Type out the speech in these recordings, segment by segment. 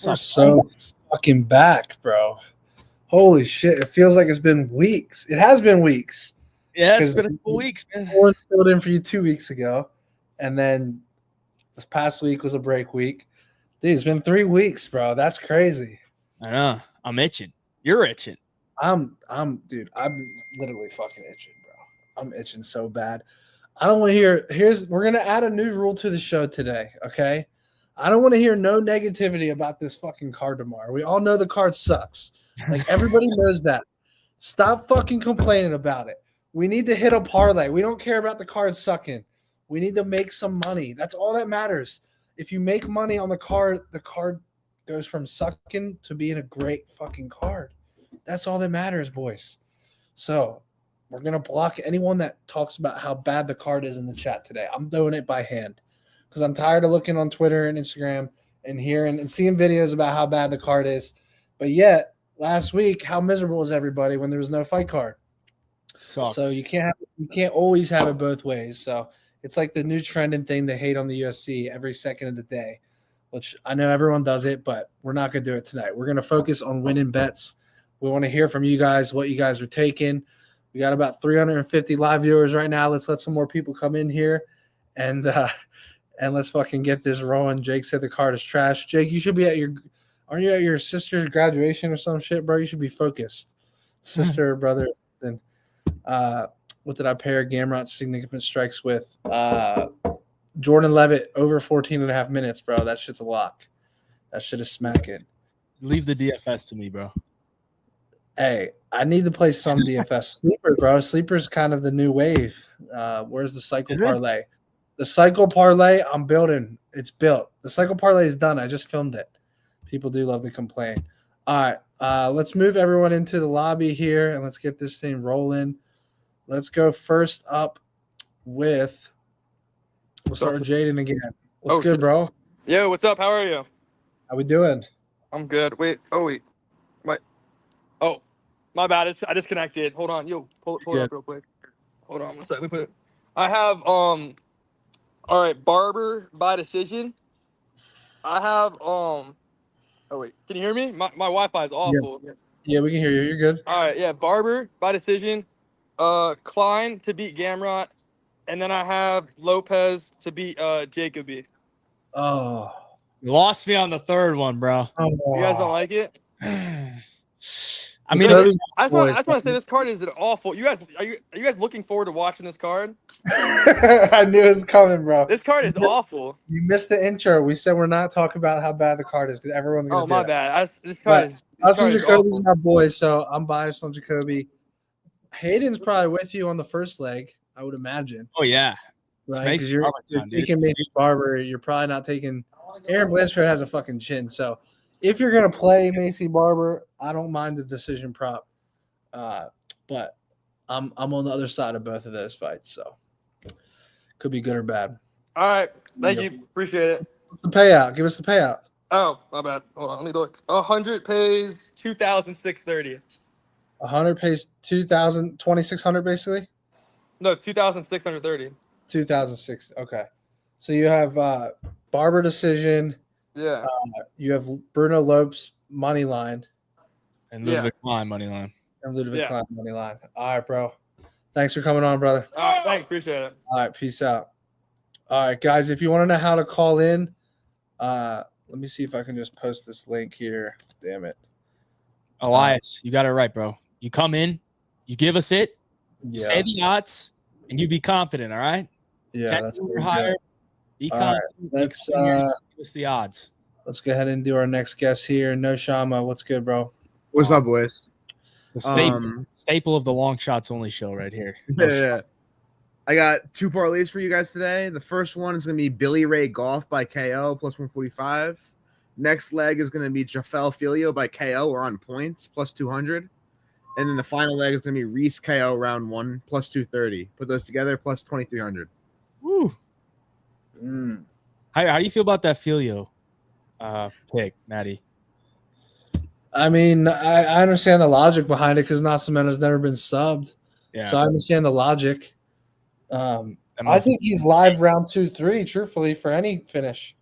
We're so fucking back, bro. Holy shit. It feels like it's been weeks. It has been weeks. Yeah, it's been a couple weeks, man. One filled in for you 2 weeks ago. And then this past week was a break week. Dude, it's been 3 weeks, bro. That's crazy. I know. I'm itching. You're itching. I'm literally fucking itching, bro. I'm itching so bad. I don't want to hear. We're gonna add a new rule to the show today. Okay, I don't want to hear no negativity about this fucking card tomorrow. We all know the card sucks. Like everybody knows that. Stop fucking complaining about it. We need to hit a parlay. We don't care about the card sucking. We need to make some money. That's all that matters. If you make money on the card goes from sucking to being a great fucking card. That's all that matters, boys. So we're going to block anyone that talks about how bad the card is in the chat today. I'm doing it by hand because I'm tired of looking on Twitter and Instagram and hearing and seeing videos about how bad the card is. But yet, last week, how miserable was everybody when there was no fight card? Sucks. So you can't always have it both ways. So it's like the new trending thing they hate on the UFC every second of the day, which I know everyone does it, but we're not going to do it tonight. We're going to focus on winning bets. We want to hear from you guys what you guys are taking. We got about 350 live viewers right now. Let's let some more people come in here and let's fucking get this rolling. Jake said the card is trash. Jake, you should be aren't you at your sister's graduation or some shit, bro? You should be focused. Sister or brother. Then what did I pair Gamrot significant strikes with? Jordan Levitt over 14.5 minutes, bro. That shit's a lock. That shit is smacking. Leave the DFS to me, bro. Hey, I need to play some DFS. Sleeper, bro. Sleeper's kind of the new wave. Where's the cycle parlay? The cycle parlay, I'm building. It's built. The cycle parlay is done. I just filmed it. People do love to complain. All right, let's move everyone into the lobby here, and let's get this thing rolling. Let's go first up with – we'll start with Jaden again. What's good, bro? Yo, what's up? How are you? How we doing? I'm good. Wait. Oh, my bad. I disconnected. Hold on. Yo, pull it up real quick. Hold on 1 second. Let me put it. I have all right, Barber by decision. I have oh wait, can you hear me? My Wi-Fi is awful. Yeah, we can hear you. You're good. All right, yeah, Barber by decision. Klein to beat Gamrot, and then I have Lopez to beat Jacoby. Oh, you lost me on the third one, bro. Oh. You guys don't like it? I mean, I just want to say this card is awful. You guys, are you guys looking forward to watching this card? I knew it was coming, bro. This card is awful. You missed the intro. We said we're not talking about how bad the card is because everyone's going to my bad. This card is Jacoby's my boy, so I'm biased on Jacoby. Hayden's probably with you on the first leg, I would imagine. Oh, yeah. Right? You're taking Macy Barber. You're probably not taking – Aaron Blanchard has a fucking chin, so – if you're going to play Macy Barber, I don't mind the decision prop. But I'm on the other side of both of those fights, so could be good or bad. All right. Thank you. Appreciate it. What's the payout? Give us the payout. Oh, my bad. Hold on. Let me look. 100 pays 2,630. 100 pays 2,600 basically? No, 2,630. 2,006. Okay. So you have Barber decision. Yeah. You have Bruno Lopes money line. And Ludwig Klein money line. Klein money line. All right, bro. Thanks for coming on, brother. All right, thanks. Appreciate it. All right, peace out. All right, guys, if you want to know how to call in, let me see if I can just post this link here. Damn it. Elias, you got it right, bro. You come in, you give us it, say the odds, and you be confident, all right? Yeah, that's higher. Be confident. Right, let's give us the odds. Let's go ahead and do our next guest here. No Shama, what's good, bro? What's up, boys? The staple of the Long Shots Only show right here. Yeah. I got 2 parlays for you guys today. The first one is going to be Billy Ray Golf by KO plus 145. Next leg is going to be Jafel Filio by KO or on points plus 200. And then the final leg is going to be Reese KO round 1 plus 230. Put those together plus 2,300. Woo. How do you feel about that Filio pick, Matty? I mean, I understand the logic behind it because Nasameno's never been subbed. Yeah. So I understand the logic. I think he's live round 2-3, truthfully, for any finish.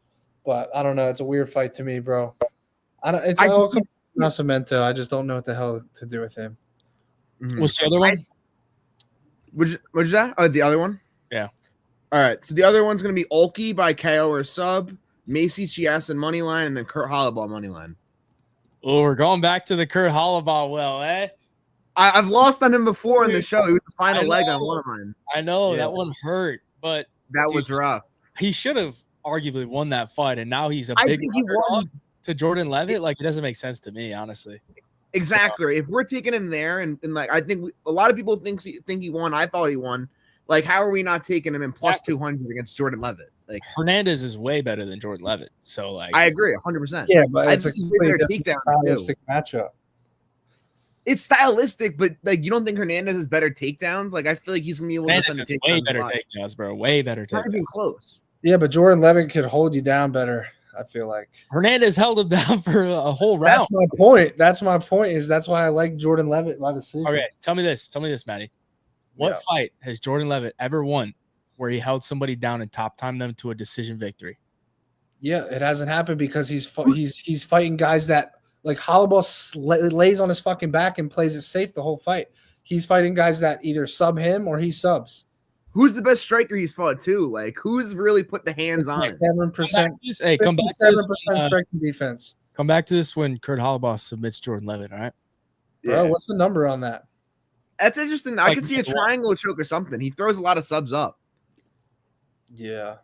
But I don't know. It's a weird fight to me, bro. I don't. It's I can all see- Nascimento. I just don't know what the hell to do with him. What's the other one? What's that? Oh, the other one? Yeah. All right. So the other one's going to be Ulkey by KO or sub, Macy Chiasson money line, and then Kurt Hollowball money line. Oh, we're going back to the Kurt Hollowball well, eh? I've lost on him before in the show. He was the final I leg know. on one of mine. I know Yeah. that one hurt, but That was rough. he should have arguably won that fight, and now he's a I big think he underdog won. to Jordan Levitt. Like, it doesn't make sense to me, honestly. Exactly. If we're taking him there, and like I think a lot of people think he won. I thought he won. Like, how are we not taking him in plus 200 against Jordan Levitt? Like, Hernandez is way better than Jordan Levitt. So, like, I agree 100%. Yeah, but I it's a think he's way better completely takedowns, too. stylistic matchup. It's stylistic, but like, you don't think Hernandez has better takedowns? Like, I feel like he's gonna be able to Hernandez defend is the way takedowns. better a lot. takedowns, bro. Way better Not even takedowns. close. Yeah, but Jordan Levitt could hold you down better. I feel like Hernandez held him down for a whole round. that's my point. That's my point. Is that's why I like Jordan Levitt by decision. Okay, tell me this, Matty. What Yeah. fight has Jordan Levitt ever won where he held somebody down and top timed them to a decision victory? Yeah, it hasn't happened because he's fighting guys that like Hollowball lays on his fucking back and plays it safe the whole fight. He's fighting guys that either sub him or he subs. Who's the best striker he's fought too? Like, who's really put the hands on him? 7%. Hey, come back to 7% this, striking defense. come back to this when Kurt Hollowball submits Jordan Levitt. All right. Bro, what's the number on that? That's interesting. I Like, could see a triangle choke or something. He throws a lot of subs up. Yeah.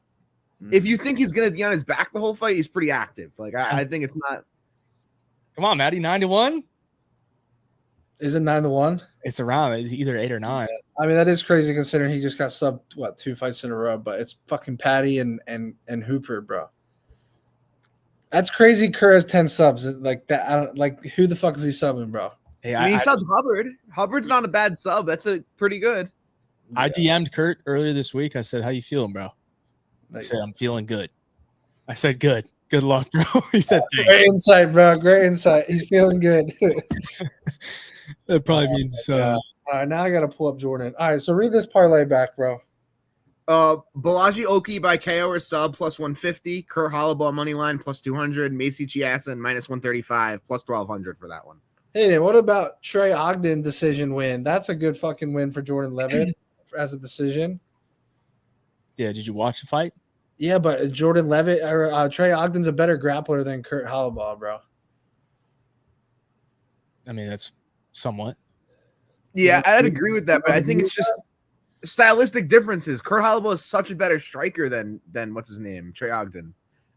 If you think he's gonna be on his back the whole fight, he's pretty active. Like, I think it's not. Come on, Matty, 9-1. Is it 9-1? It's around. It's either 8 or 9. I mean, that is crazy considering he just got subbed, 2 fights in a row, but it's fucking Patty and Hooper, bro. That's crazy. Kerr has 10 subs. Like that. I don't like who the fuck is he subbing, bro? Hey, I mean, he subbed Hubbard. Hubbard's not a bad sub. That's a pretty good. I DM'd Kurt earlier this week. I said, "How you feeling, bro?" I Like, said, "I'm feeling good." I said, "Good. Good luck, bro." He said, great "Thanks." insight, bro. Great insight. He's feeling good. That probably means All right, now I gotta pull up Jordan. All right, so read this parlay back, bro. Balaji Oki by KO or sub plus 150. Kurt Hollowball money line plus 200. Macy Chiasson minus 135 plus 1200 for that one. Hey, what about Trey Ogden decision win? That's a good fucking win for Jordan Levitt as a decision. Yeah, did you watch the fight? Yeah, but Jordan Levitt or Trey Ogden's a better grappler than Kurt Hollowball, bro. I mean, that's somewhat. Yeah, I'd agree with that, but I think it's just stylistic differences. Kurt Hollowball is such a better striker than what's his name, Trey Ogden.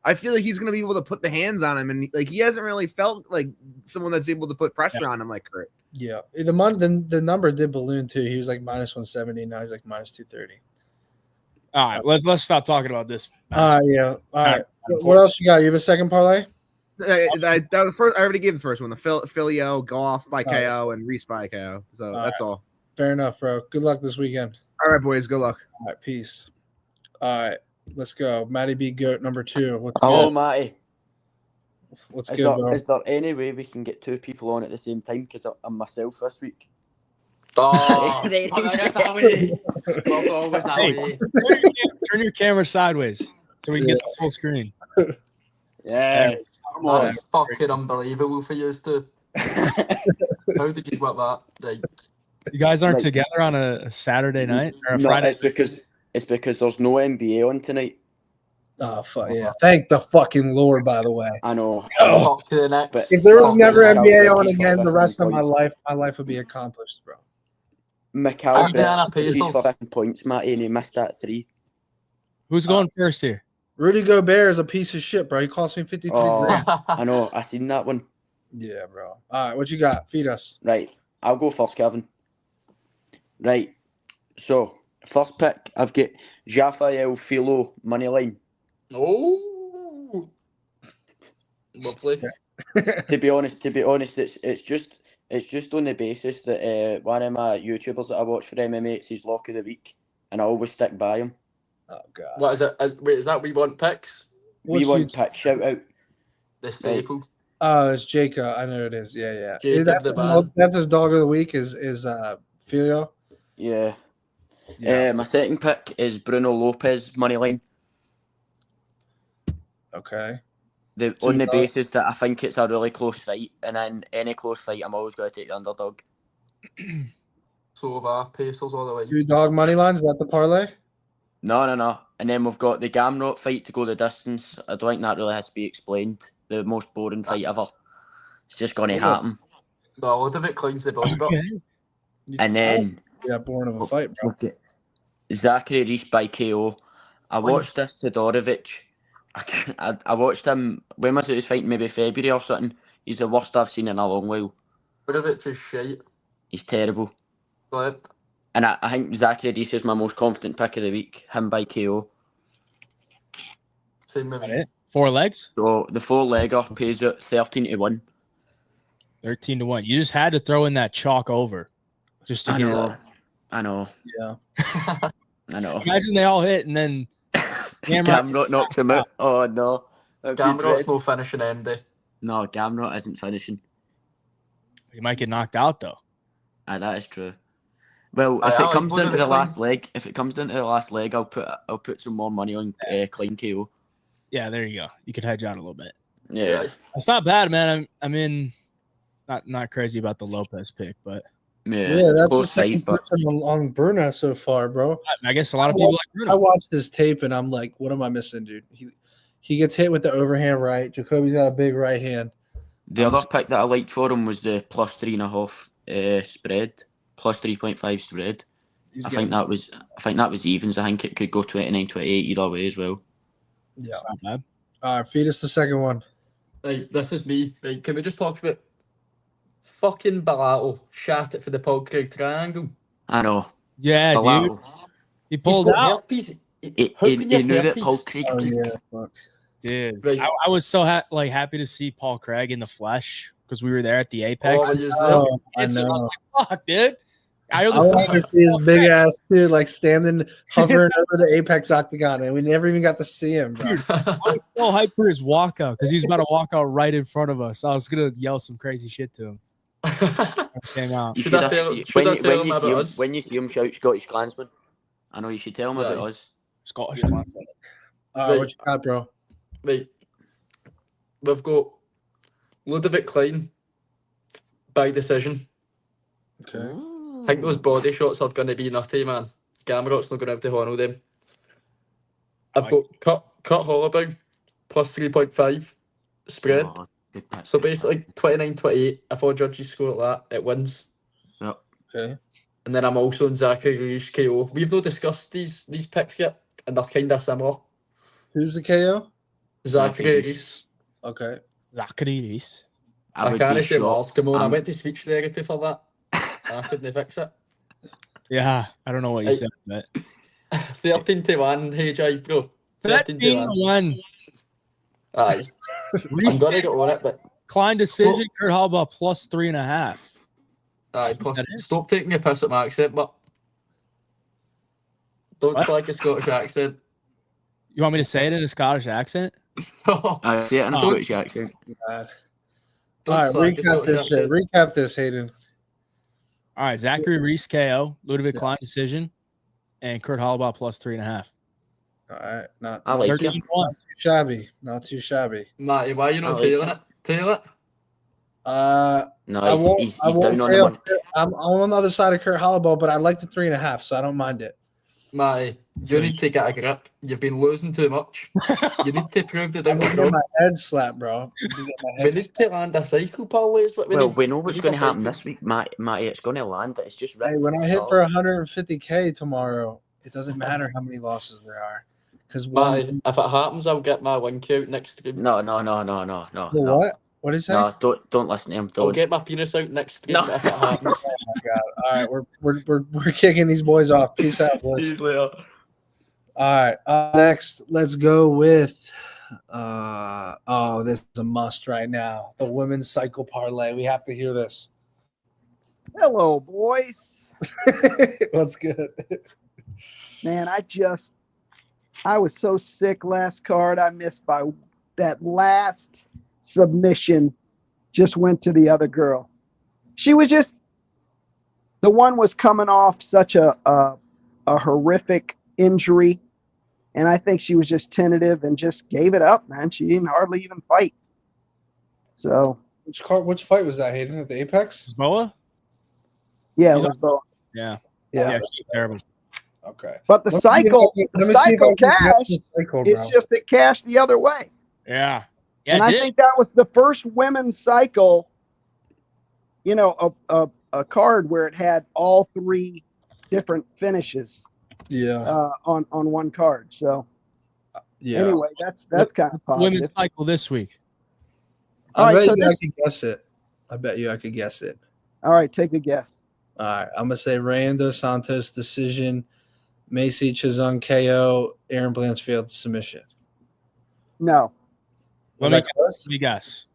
I feel like he's gonna be able to put the hands on him, and like he hasn't really felt like someone that's able to put pressure on him like Kurt. Yeah, the number did balloon too. He was like minus 170. Now he's like minus 230. All right, let's stop talking about this. Yeah. All right. What else you got? You have a second parlay? That was first. I already gave the first one. The Filio, Goff by Oh, KO, and Reese by KO. So that's all. Fair enough, bro. Good luck this weekend. All right, boys. Good luck. All right, peace. All right, let's go. Matty B. Goat number 2. What's Hello, good? Matty. What's Is good, there, bro? is there any way we can get 2 people on at the same time? Because I'm myself this week. Oh, I guess that way. Well, always that Hey. way. Turn your camera sideways so we can get the full screen. Yes. Come on. That's fucking unbelievable for you two. How did you work that? Like, You guys aren't Like- together on a Saturday night or a No, Friday? it's because there's no NBA on tonight. Oh, fuck yeah. Thank the fucking Lord, by the way. I know. Oh. fuck to the next. But If there was fuck never it, NBA Cal- on he's again, got the rest of 15 my life would be accomplished, bro. Mikal Indiana Bridges Pacers. for 15 points, Matty, and he missed that 3. Who's going first here? Rudy Gobert is a piece of shit, bro. He cost me 53 Oh. grand. I know. I seen that one. Yeah, bro. All right, what you got? Feed us. Right. I'll go first, Kevin. Right. So, first pick, I've got Rafael Filo money line. Oh, lovely. To be honest, it's just on the basis that one of my YouTubers that I watch for MMA, it's his lock of the week, and I always stick by him. Oh god. What is it? Wait, is that we want picks? We want pick shout out. The staple. Oh, it's Jacob. I know it is. Yeah. Jacob That's the his, man. that's his dog of the week is Filio. Yeah. Yeah. My second pick is Bruno Lopez money line. Okay. On the dogs. basis that I think it's a really close fight, and in any close fight, I'm always going to take the underdog. So have I. Pacers all the way. 2 dog money lines. Is that the parlay? No. And then we've got the Gamrot fight to go the distance. I don't think that really has to be explained. The most boring fight ever. It's just going to happen. No, Ludovic Klein's the bully, but And then Yeah, born of a fight, bro. okay. Zachary Reese by KO. I watched this Todorovic. I watched him. When was it? He was fighting maybe February or something. He's the worst I've seen in a long while. Ludovic is shite. He's terrible. Slept. And I think Zachary Reese is my most confident pick of the week. Him by KO. Same with me. 4 legs? So the 4-legger pays out 13-1. 13-1. You just had to throw in that chalk over. Just to I get know. I know. Yeah. I know. Imagine they all hit and then Gamrot knocks him out. Oh no. Gamrot's no finishing MD. No, Gamrot isn't finishing. He might get knocked out though. That is true. Well, if it comes down to the last leg, I'll put some more money on Klein KO. Yeah, there you go. You could hedge out a little bit. Yeah. It's not bad, man. I mean, not crazy about the Lopez pick, but Yeah, that's the both second tight, but person on Bruno so far, bro. I guess a lot of people like I Bruno. watched this tape and I'm like, what am I missing, dude? He gets hit with the overhand right. Jacoby's got a big right hand. the other pick that I liked for him was the plus 3.5 spread, plus 3.5 spread. I think that was evens. I think it could go 29-28 either way as well. Yeah. It's not bad. All right, feed us the second one. Right, this is me. Right, can we just talk about fucking Bellato? Shat it for the Paul Craig triangle. I know. Yeah, Bellato. dude. He pulled out. Herpes. He How can you knew have that herpes? Paul Craig. Oh yeah, fuck. Dude, Right. I was so happy to see Paul Craig in the flesh because we were there at the Apex. Oh, he was Oh, I And so I know. was like, fuck, dude. I wanted to see his big ass dude like standing hovering over the Apex octagon, and we never even got to see him, bro. I was so hyped for his walkout because he was about to walk out right in front of us. I was gonna yell some crazy shit to him. Came out. You Should I have- tell him about us? when you see him shout Scottish Klansman, I know you should tell him about Right. us. Scottish. What you got, bro? Right. We've got Ludovic Klein by decision. Okay. I think those body shots are going to be nutty, man. Gamrot's not going to have to handle them. I've got Kurt Holloway plus 3.5 spread. Oh, good pick. So basically 29-28. If all judges score at that, it wins. Okay. And then I'm also on Zachary Reese KO. We've not discussed these picks yet, and they're kind of similar. Who's the KO? Zachary Reese. Okay. Zachary Reese. I would can't be say more. shocked. Come on, I went to speech therapy for that. I couldn't fix it. Yeah, I don't know what you said, but 13-1, Hayjive, bro. 13-1. Aye. I'm gonna get on it, but Klein decision. Kurt Hallbaugh plus 3.5. aye, plus, stop taking a piss at my accent, but don't What? like a Scottish accent. You want me to say it in a Scottish accent? I see it in a Scottish accent. God. Don't All right, slag a recap Scottish this shit. accent. Recap this, Hayden. All right, Zachary Reese KO, Ludovic Klein decision, and Kurt Hallbaugh plus 3.5. All right, not I like it. 13-1. too shabby. Not too shabby. Matty, why you not I like feeling it. it? Tail it. No, I won't. he's I won't down on the fail. money. I'm on the other side of Kurt Holloway, but I like the 3.5, so I don't mind it. Matty, So- you need to get a grip. You've been losing too much. You need to prove the I'm down gonna get my head slapped, bro. We need to land a cycle parlay. Is what we Well, need. we know what's need going a to happen cycle. this week, Matty. It's going to land. It's just Hey, when I hit for 150K tomorrow, it doesn't matter how many losses there are, because Matty, if it happens, I'll get my win count next stream. No. What? What is that? No, don't listen to him. I'll Don't. get my penis out next stream No. if it happens. Oh my god! All right, we're kicking these boys off. Peace out, boys. All right, next, let's go with. This is a must right now. The women's cycle parlay. We have to hear this. Hello, boys. What's good? Man, I was so sick last card. I missed by that last submission. Just went to the other girl. She was just the one was coming off such a horrific injury And I think she was just tentative and just gave it up, man. She didn't hardly even fight. So Which fight was that, Hayden? At the Apex? Boa? yeah, it was both. Yeah. Yeah. She's terrible. Okay. But the Let me see if cycle, I can- the let me see if I cycle can guess cash, the cycle, it's bro. just it cashed the other way. Yeah. Yeah, And it I did. think that was the first women's cycle, you know, a card where it had all three different finishes Yeah. on one card. So Yeah. anyway, that's kind of positive. Women's cycle this week. All I right, bet so you I this- could guess it. I bet you I could guess it. All right, take a guess. All right. I'm gonna say Rayan dos Santos decision, Macy Chizung KO, Aaron Blanchfield submission. No. Was Let that close? me guess.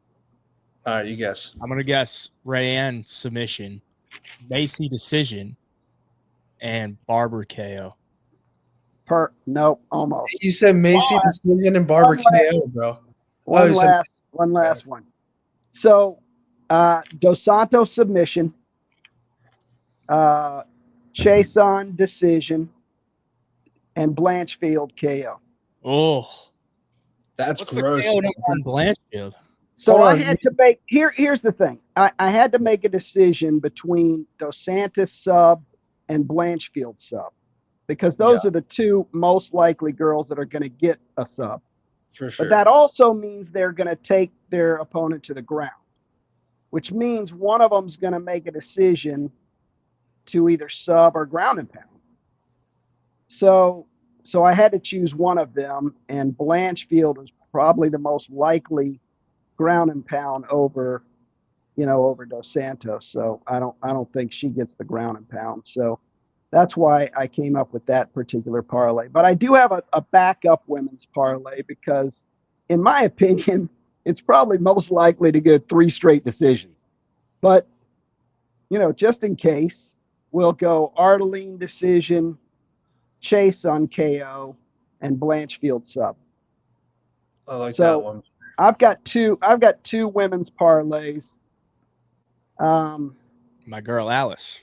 All right, you guess. I'm gonna guess Rayanne submission, Macy decision, and Barber KO. No, almost. You said Macy decision and Barber KO, bro. One you said- last one. So Dos Santos submission, Chase on decision, and Blanchfield KO. Oh, That's what's gross. the KO number on Blanchfield? So Hold I on, had to make here's the thing. I had to make a decision between Dos Santos sub and Blanchfield sub, because those are the two most likely girls that are going to get a sub. For sure. But that also means they're going to take their opponent to the ground, which means one of them's going to make a decision to either sub or ground and pound. So I had to choose one of them, and Blanchfield was probably the most likely ground and pound over Dos Santos. So I don't think she gets the ground and pound. So that's why I came up with that particular parlay. But I do have a backup women's parlay because, in my opinion, it's probably most likely to get 3 straight decisions. But, just in case, we'll go Arteline decision, Chase on KO, and Blanchfield sub. I like So- that one. I've got two women's parlays. My girl Alice.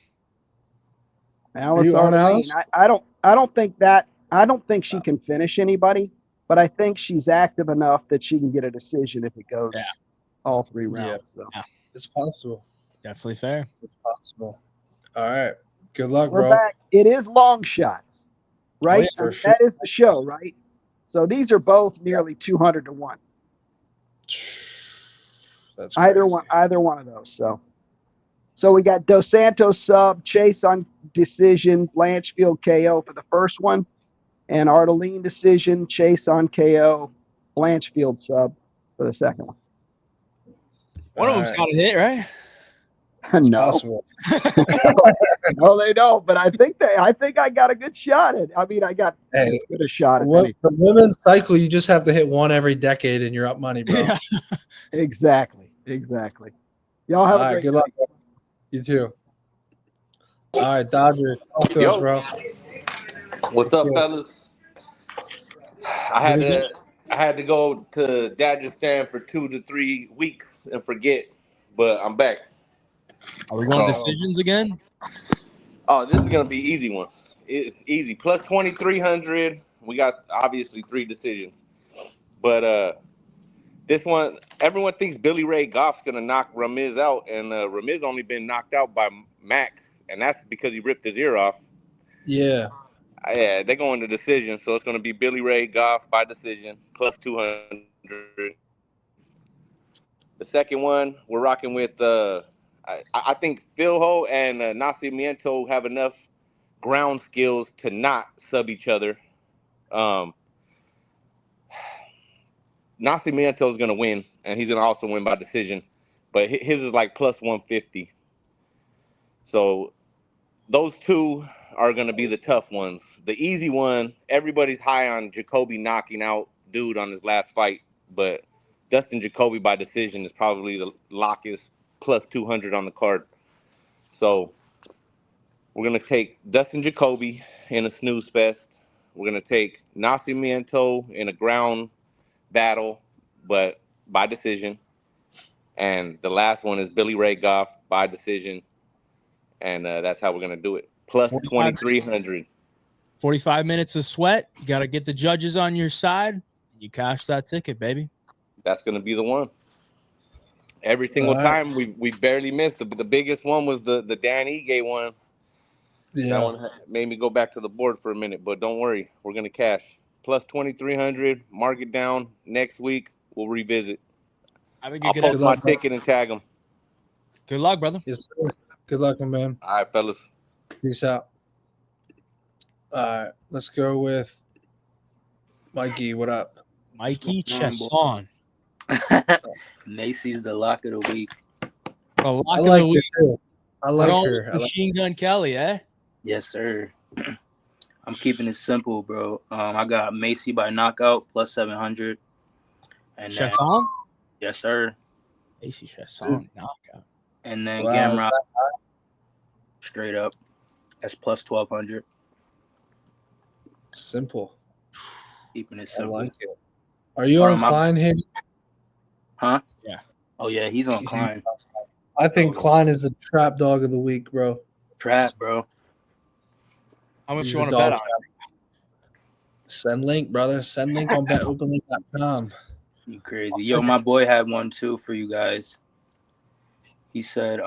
Alice you on Arteline. Alice? I don't think she can finish anybody, but I think she's active enough that she can get a decision if it goes all 3 rounds. So. It's possible. Definitely fair. It's possible. All right. Good luck, We're bro. back. It is long shots, right? yeah, for I mean, sure. That is the show, right? So these are both nearly 200 to 1. That's Either crazy. one of those. So we got Dos Santos sub, Chase on decision, Blanchfield KO for the first one, and Arteline decision, Chase on KO, Blanchfield sub for the second one. One of them's got to hit, right? It's No, possible. no, they don't. But I think I got a good shot at. I mean, I got Hey, as good a shot as Well, any. the women's cycle, you just have to hit one every decade and you're up money, bro. Yeah. Exactly. Y'all have All a right, great good luck. Bro. You too. All right, Dodgers. Talk to us, Yo. bro. What's up, Good. fellas? I had to go to Dagestan for 2 to 3 weeks and forget, but I'm back. Are we going Oh. decisions again? Oh, this is gonna be an easy one. It's easy. Plus 2,300. We got obviously 3 decisions, but this one, everyone thinks Billy Ray Goff's gonna knock Ramiz out, and Ramiz only been knocked out by Max, and that's because he ripped his ear off. Yeah. Yeah, they're going to decision, so it's going to be Billy Ray Goff by decision, plus 200. The second one, we're rocking with, I think Phil Ho and Nascimento have enough ground skills to not sub each other. Nascimento is going to win, and he's going to also win by decision, but his is like plus 150. So those two are going to be the tough ones. The easy one, everybody's high on Jacoby knocking out dude on his last fight, but Dustin Jacoby by decision is probably the lockest, plus 200 on the card. So we're going to take Dustin Jacoby in a snooze fest. We're going to take Nascimento in a ground battle, but by decision. And the last one is Billy Ray Goff by decision. And that's how we're going to do it. Plus 2,300. 45 minutes of sweat. You got to get the judges on your side. You cash that ticket, baby. That's gonna be the one. Every single time we barely missed. The biggest one was the Dan Ige one. Yeah. That one made me go back to the board for a minute, but don't worry, we're gonna cash plus 2,300. Mark it down. Next week we'll revisit. I'll post my ticket and tag them. Good luck, brother. Yes, sir. Good luck, my man. All right, fellas. Peace out. All right, let's go with Mikey. What up? Mikey Chesson. Macy is the lock of the week. The lock I of like the week. her too. I like her. Machine Gun Kelly, eh? Yes, sir. I'm keeping it simple, bro. I got Macy by knockout plus 700. And Chesson? Yes, sir. Macy Chesson knockout. And then Wow, Gamrot straight up. That's plus 1,200. Simple. Keeping it I simple. like it. Are you on Klein here? Huh? Yeah. Oh, yeah, he's on Klein. I think Klein is the trap dog of the week, bro. Trap, bro. How much He's you want the to bet dog on? trap. Send link, brother. Send link on betopenlink.com. You crazy. Yo, my boy had one, too, for you guys. He said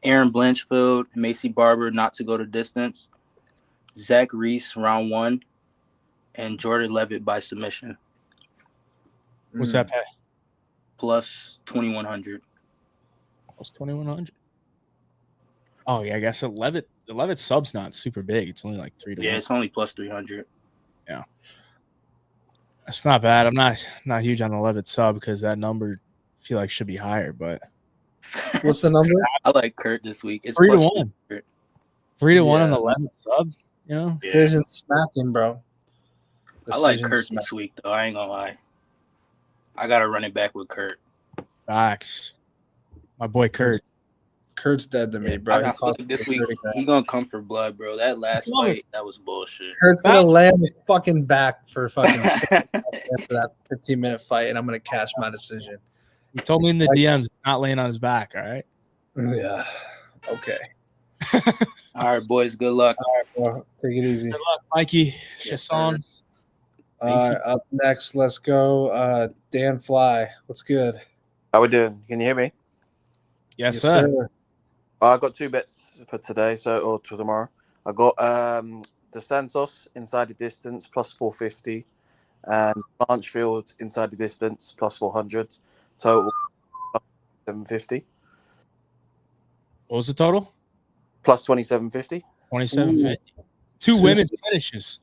Aaron Blanchfield, Macy Barber not to go to distance, Zach Reese round 1, and Jordan Levitt by submission. What's that pay? Plus 2,100. Plus 2,100. Oh yeah, I guess the Levitt sub's not super big. It's only like 3 to 1. Yeah, it's only plus 300. Yeah, that's not bad. I'm not huge on the Levitt sub because that number I feel like should be higher. But what's the number? I like Kurt this week. It's 3 to plus 1. 300. 3 to 1 on the Levitt sub. You know, Decision smacking, bro. I like Kurt this week though. I ain't gonna lie. I gotta run it back with Kurt. Facts. My boy Kurt. Kurt's dead to me, bro. I feel like this week he gonna come for blood, bro. That last fight, that was bullshit. Kurt's gonna lay on his fucking back for fucking after that 15-minute fight, and I'm gonna cash my decision. He told me in the DMs he's not laying on his back. All right. Yeah. Okay. All right, boys. Good luck. All right, bro. Take it easy. Good luck, Mikey. Chesson. Up next, let's go. Dan Fly. What's good? How we doing? Can you hear me? Yes, sir. I got 2 bets for today, or to tomorrow. I got the Santos inside the distance plus 450, and Blanchfield inside the distance plus 400. Total 750. What was the total? Plus 2750. 2750. 2 women's finishes.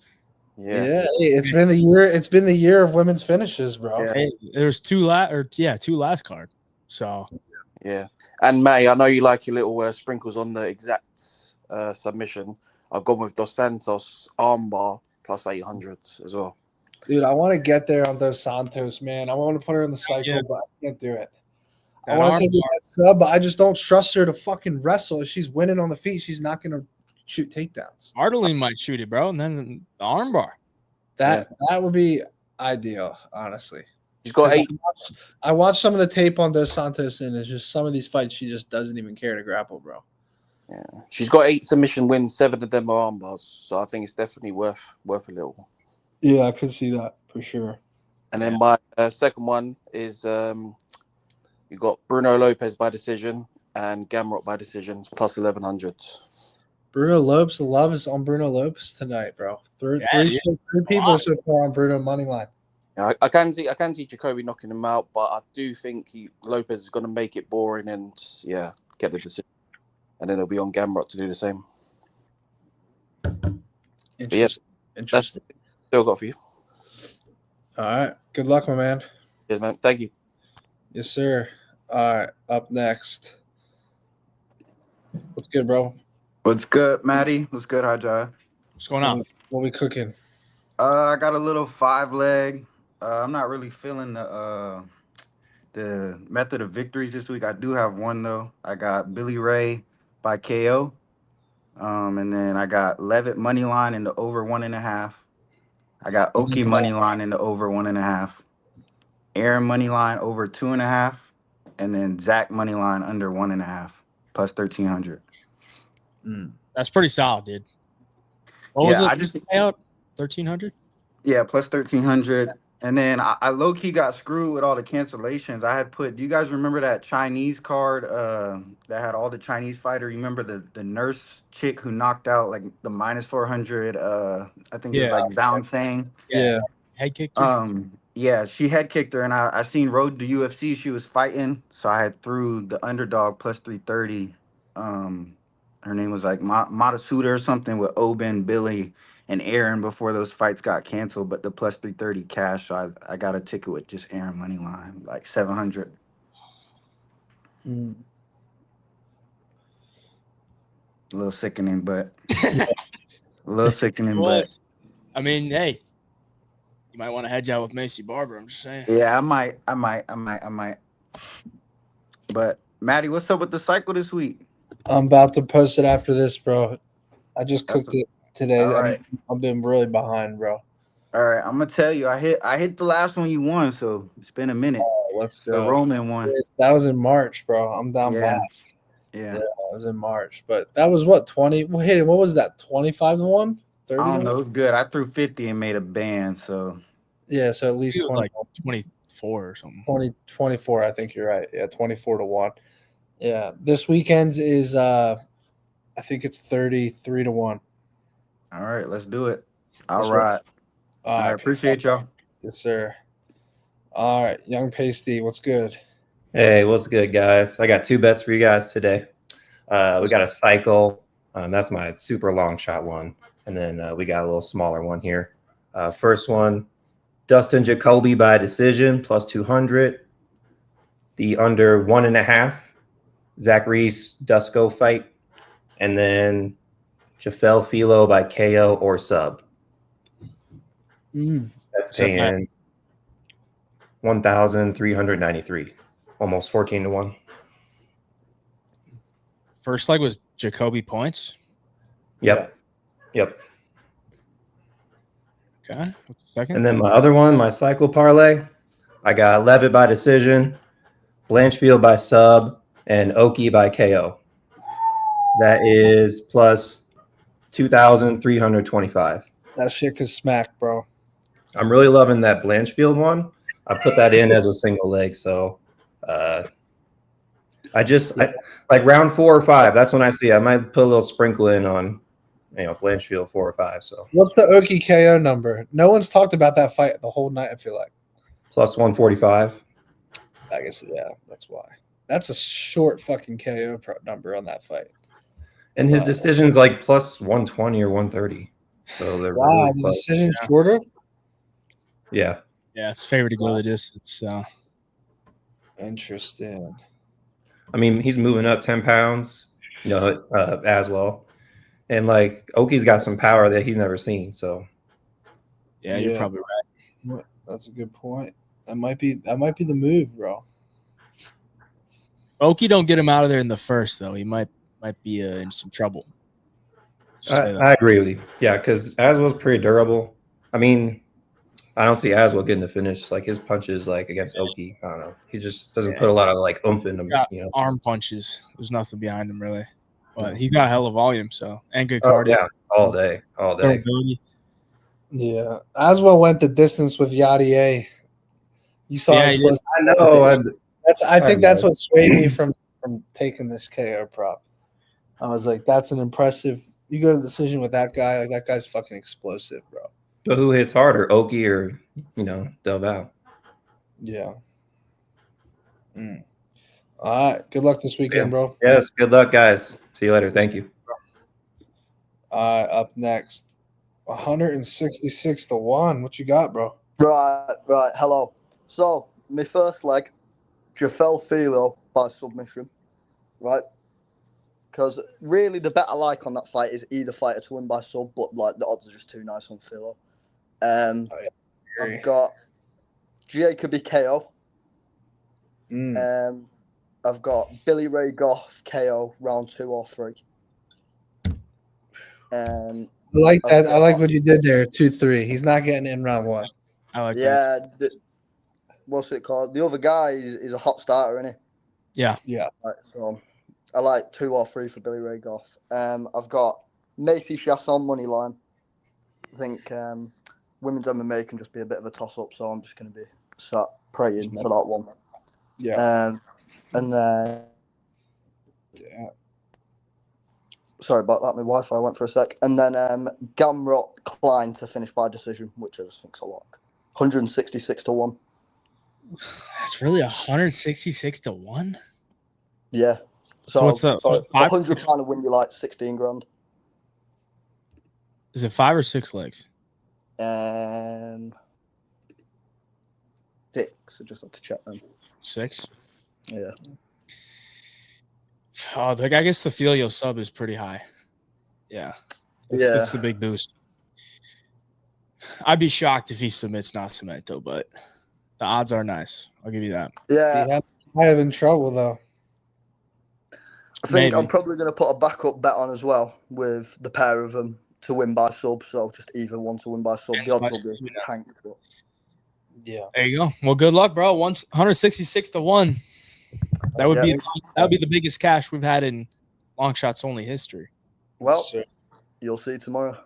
Yeah. Hey, it's been the year. It's been the year of women's finishes, bro. Yeah. Hey, there's 2 last card. So Yeah. And May, I know you like your little sprinkles on the exact submission. I've gone with Dos Santos armbar plus 800 as well. Dude, I want to get there on Dos Santos, man. I want to put her in the cycle, but I can't do it. I That want to arm take that sub, but I just don't trust her to fucking wrestle. If she's winning on the feet, she's not going to shoot takedowns. Arteline might shoot it, bro, and then the armbar. That would be ideal, honestly. She's got 8. I watched some of the tape on Dos Santos, and it's just some of these fights she just doesn't even care to grapple, bro. Yeah. She's got 8 submission wins, 7 of them are armbars. So I think it's definitely worth a little. Yeah, I could see that for sure. And then my second one is you got Bruno Lopez by decision and Gamrot by decisions plus 1100. Bruno Lopez, the love is on Bruno Lopez tonight, bro. Three people so far on Bruno money line. Yeah, I can see Jacoby knocking him out, but I do think Lopez is going to make it boring and get the decision, and then it'll be on Gamrot to do the same. Interesting. Still got for you. All right. Good luck, my man. Yes, man. Thank you. Yes, sir. All right. Up next. What's good, bro? What's good, Matty? What's good, Hayjive? What's going on? What we cooking? I got a little 5-leg. I'm not really feeling the method of victories this week. I do have one though. I got Billy Ray by KO. And then I got Levitt money line in the over 1.5. I got Oki money line in the over 1.5. Aaron money line over 2.5. And then Zach money line under 1.5 plus 1,300. That's pretty solid, dude. What was Yeah, it? I just Payout 1,300. Yeah, plus 1,300. And then I low key got screwed with all the cancellations. I had put. Do you guys remember that Chinese card that had all the Chinese fighter? You remember the nurse chick who knocked out like the minus 400? I think it was Yeah. like Zhang Fang. Yeah. Head kicked her. Yeah, she head kicked her, and I seen Road to UFC. She was fighting, so I had threw the underdog plus 330. Her name was like Matasuda or something with Oben, Billy, and Aaron before those fights got canceled. But the plus 330 cash, so I got a ticket with just Aaron money line, like 700. Mm. A little sickening, but a little sickening, but I mean, hey, you might want to hedge out with Macy Barber. I'm just saying. yeah, I might. But Matty, what's up with the cycle this week? I'm about to post it after this, bro. I just That's cooked it today. all right. I've been really behind, bro. All right, I'm gonna tell you, I hit the last one you won, so it's been a minute. Let's The go. Roman one. That was in March, bro. I'm down Yeah. bad. Yeah. It was in March, but that was what 20. Well, hey, what was that? 25-1, 30. I don't know. It was good. I threw 50 and made a band, so Yeah, so at least It was 20, like 24 or something. 24. I think you're right. Yeah, 24-1. Yeah, this weekend's is I think it's 33-1. all right, let's do it. All Let's right. All All right, right, appreciate y'all. yes, sir. All right, Young Pasty, what's good? Hey, what's good, guys? I got two bets for you guys today. We got a cycle. That's my super long shot one. And then we got a little smaller one here. First one, Dustin Jacoby by decision, plus 200. The under 1.5, Zach Reese, Dusko fight. And then Jafel Filo by KO or sub. That's paying 1,393. Almost 14-1. First leg was Jacoby points. Yep. Yep. Okay. What's the second? And then my other one, my cycle parlay, I got Levitt by decision, Blanchfield by sub, and Oki by KO. That is plus 2,325. That shit could smack, bro. I'm really loving that Blanchfield one. I put that in as a single leg, so I like round 4 or 5. That's when I see I might put a little sprinkle in on Blanchfield 4 or 5. So What's the Oki KO number? No one's talked about that fight the whole night, I feel like. plus 145. I guess, yeah, that's why. That's a short fucking KO number on that fight. And his decision's like plus 120 or 130. So they're wow, really the close. decision's shorter? Yeah. Yeah, it's favored to go the distance. So interesting. I mean, he's moving up 10 pounds, as well. And like Oki's got some power that he's never seen. So yeah, you're probably right. That's a good point. That might be the move, bro. Oki don't get him out of there in the first though. He might be in some trouble. I agree with you. Yeah, because Aswell's pretty durable. I mean, I don't see Aswell getting the finish. Like his punches, like against Oki, I don't know. He just doesn't put a lot of like oomph in him. Arm punches. There's nothing behind him really, but he's got hella volume. So and good cardio. Yeah, all day. Yeah, Aswell went the distance with Yadier. You saw. Yeah, I know. I think that's what swayed me from taking this KO prop. I was like, that's an impressive. You go to the decision with that guy. Like that guy's fucking explosive, bro. But who hits harder, Oki or Del Val? Yeah. All right. Good luck this weekend, bro. Yes. Good luck, guys. See you later. Thank you. All right. Up next, 166-1. What you got, bro? Right. Hello. So my first leg, Jafel Filo by submission, right? Because really the bet I like on that fight is either fighter to win by sub, but like the odds are just too nice on Filo. I've got Jacoby KO. I've got Billy Ray Goff KO round 2 or 3. I like that. I like what you did there. 2-3. He's not getting in round 1. I like that. Yeah. What's it called? The other guy is a hot starter, isn't he? Yeah. Right, so I like 2 or 3 for Billy Ray Goff. I've got Macy Chasson money line think women's MMA can just be a bit of a toss-up, so I'm just going to be sat praying for that one. Yeah. And then, sorry about that, my Wi-Fi went for a sec. And then Gamrot Klein to finish by decision, which I just think's a lock. 166 to 1. That's really 166 to 1. Yeah. So what's up? £100 to win you like 16 grand. Is it 5 or 6 legs? 6. I just have to check them. 6. Yeah. Oh, I guess the Filio sub is pretty high. Yeah. That's the big boost. I'd be shocked if he submits Nascimento, but the odds are nice. I'll give you that. Yeah. I have in trouble though. I think I'm probably going to put a backup bet on as well with the pair of them to win by sub. So just either one to win by sub. The odds will be tanked. But... Yeah. There you go. Well, good luck, bro. 166 to 1. That would be the biggest cash we've had in long shots only history. Well, you'll see tomorrow.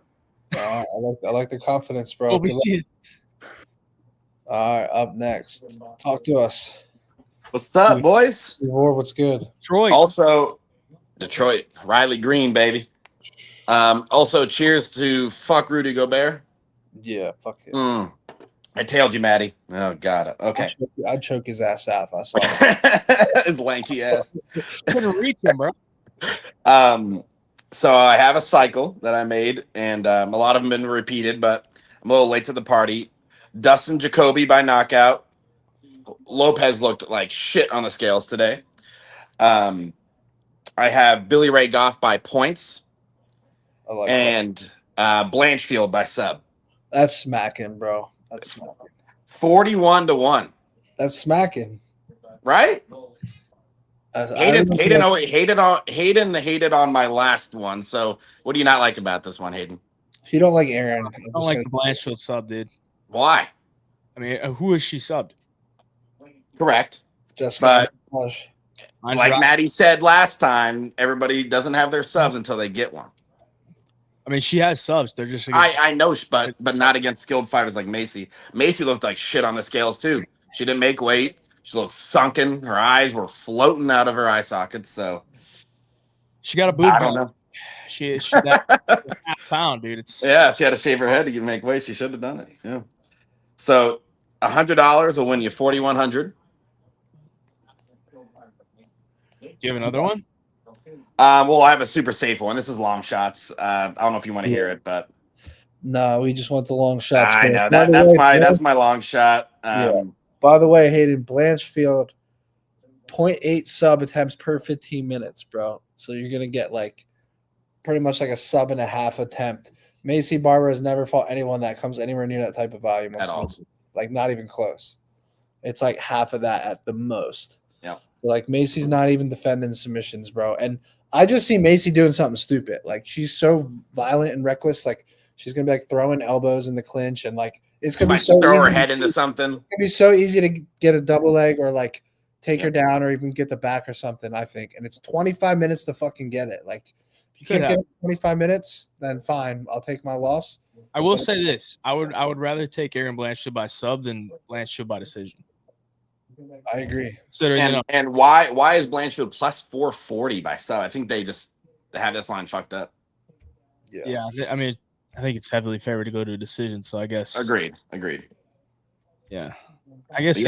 I like the confidence, bro. Oh, we see it. All right, up next. Talk to us. What's up, boys? What's good? Detroit. Also, Detroit. Riley Green, baby. Also, cheers to fuck Rudy Gobert. Yeah, fuck it. I tailed you, Matty. Oh, God. Okay. I'd choke his ass out if I saw him. His lanky ass. Couldn't reach him, bro. So I have a cycle that I made, and a lot of them have been repeated, but I'm a little late to the party. Dustin Jacoby by knockout. Lopez looked like shit on the scales today. I have Billy Ray Goff by points. I like and Blanchfield by sub. That's smacking, bro. That's smacking. 41 to 1. That's smacking. Right? Hayden hated on my last one. So what do you not like about this one, Hayden? You don't like Aaron. I don't like the Blanchfield sub, dude. Why? I mean, who is she subbed? Correct. Jessica but like Matty said last time, everybody doesn't have their subs until they get one. I mean, she has subs. They're just I know, but not against skilled fighters like Macy. Macy looked like shit on the scales too. She didn't make weight. She looked sunken. Her eyes were floating out of her eye sockets. So she got a boob. I don't know. She's that half pound, dude. It's if she had to shave her head to make weight, she should have done it. Yeah. So $100 will win you $4,100. Do you have another one? Well, I have a super safe one. This is long shots. I don't know if you want to hear it, but no, we just want the long shots. I know that's my long shot. Yeah. By the way, Hayden, Blanchfield, 0.8 sub attempts per 15 minutes, bro. So you're gonna get like pretty much like a sub and a half attempt. Macy Barber has never fought anyone that comes anywhere near that type of volume at all. Like not even close. It's like half of that at the most. Yeah. So like Macy's not even defending submissions, bro. And I just see Macy doing something stupid. Like she's so violent and reckless. Like she's gonna be like throwing elbows in the clinch, and like it's gonna be so throw her easy head into something. It's gonna be so easy to get a double leg or like take her down or even get the back or something. I think, and it's 25 minutes to fucking get it. Like if you can't get it in 25 minutes, then fine, I'll take my loss. I will say this: I would rather take Aaron Blanchfield by sub than Blanchfield by decision. I agree. And why is Blanchfield plus 440 by sub? I think they have this line fucked up. Yeah. I mean, I think it's heavily favored to go to a decision. So I guess agreed. Yeah, I guess.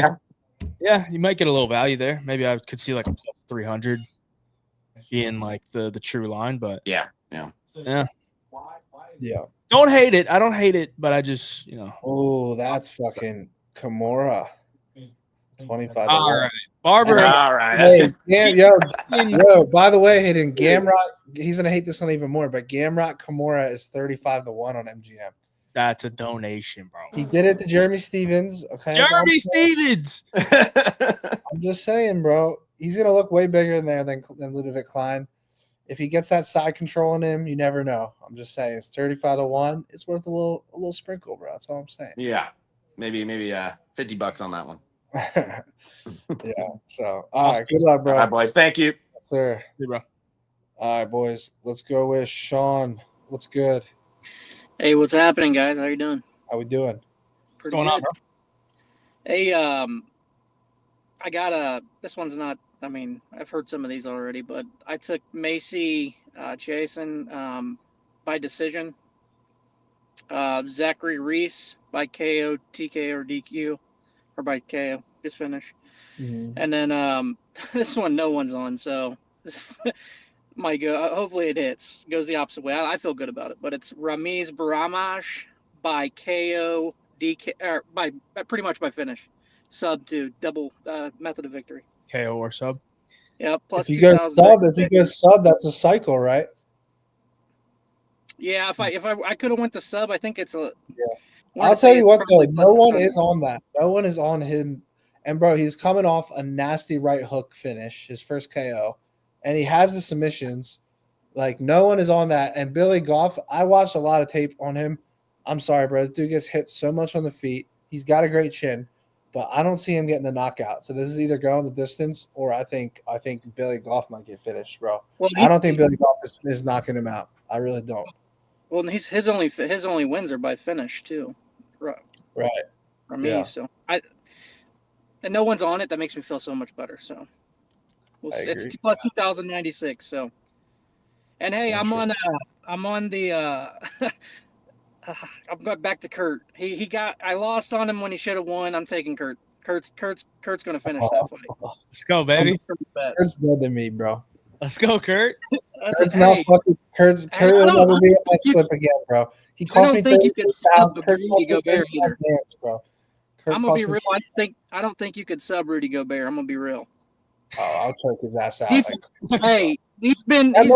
Yeah, you might get a little value there. Maybe I could see like a plus 300 being like the true line, but yeah. Don't hate it. I don't hate it, but I just Oh, that's fucking Kimura. 25. All right, Barber. All right. Hey, yo. By the way, Hayden Gamrot, he's gonna hate this one even more. But Gamrot Kimura is 35 to 1 on MGM. That's a donation, bro. He did it to Jeremy Stevens. Okay, Jeremy Stevens. I'm just saying, bro. He's gonna look way bigger in there than Ludovic Klein. If he gets that side control in him, you never know. I'm just saying, it's 35 to 1. It's worth a little sprinkle, bro. That's all I'm saying. Yeah, maybe $50 on that one. Yeah. So, all right. Good luck, bro. All right, boys. Thank you, sir. Hey, bro. All right, boys. Let's go with Sean. What's good? Hey, what's happening, guys? How you doing? How we doing? Pretty going good. on, bro? Hey, I got this one's not. I mean, I've heard some of these already, but I took Macy Jason by decision. Zachary Reese by KO, TK, or DQ, or by KO. Just finish. And then this one, no one's on, so might go. Hopefully, it hits. Goes the opposite way. I feel good about it, but it's Ramiz Baramash by KO, DK, or by pretty much by finish. Sub to double method of victory. KO or sub. Yeah, plus If you go 2,000. sub, that's a cycle, right? Yeah, if I could have went to sub, I think it's a. Yeah. I'll tell you what though, no one is on that. No one is on him. And bro, he's coming off a nasty right hook finish, his first KO, and he has the submissions. Like no one is on that. And Billy Goff, I watched a lot of tape on him. I'm sorry, bro. This dude gets hit so much on the feet. He's got a great chin, but I don't see him getting the knockout. So this is either going the distance, or I think Billy Goff might get finished, bro. Well, I don't think Billy Goff is knocking him out. I really don't. Well, his only wins are by finish too. Right. For me, Yeah. so and no one's on it. That makes me feel so much better. So it's plus 2,096. So, and hey, I'm on the I'm going back to Kurt. I lost on him when he should have won. I'm taking Kurt. Kurt's going to finish that fight. Let's go, baby. Kurt's dead to me, bro. Let's go, Kurt. Kurt's not fucking Kurt will never be on my slip again, bro. He cost me $30,000. Kurt cost me $30,000, bro. I'm gonna be real. I don't think you could sub Rudy Gobert. I'm gonna be real. Oh, I'll choke his ass out. Hey, he's defensive that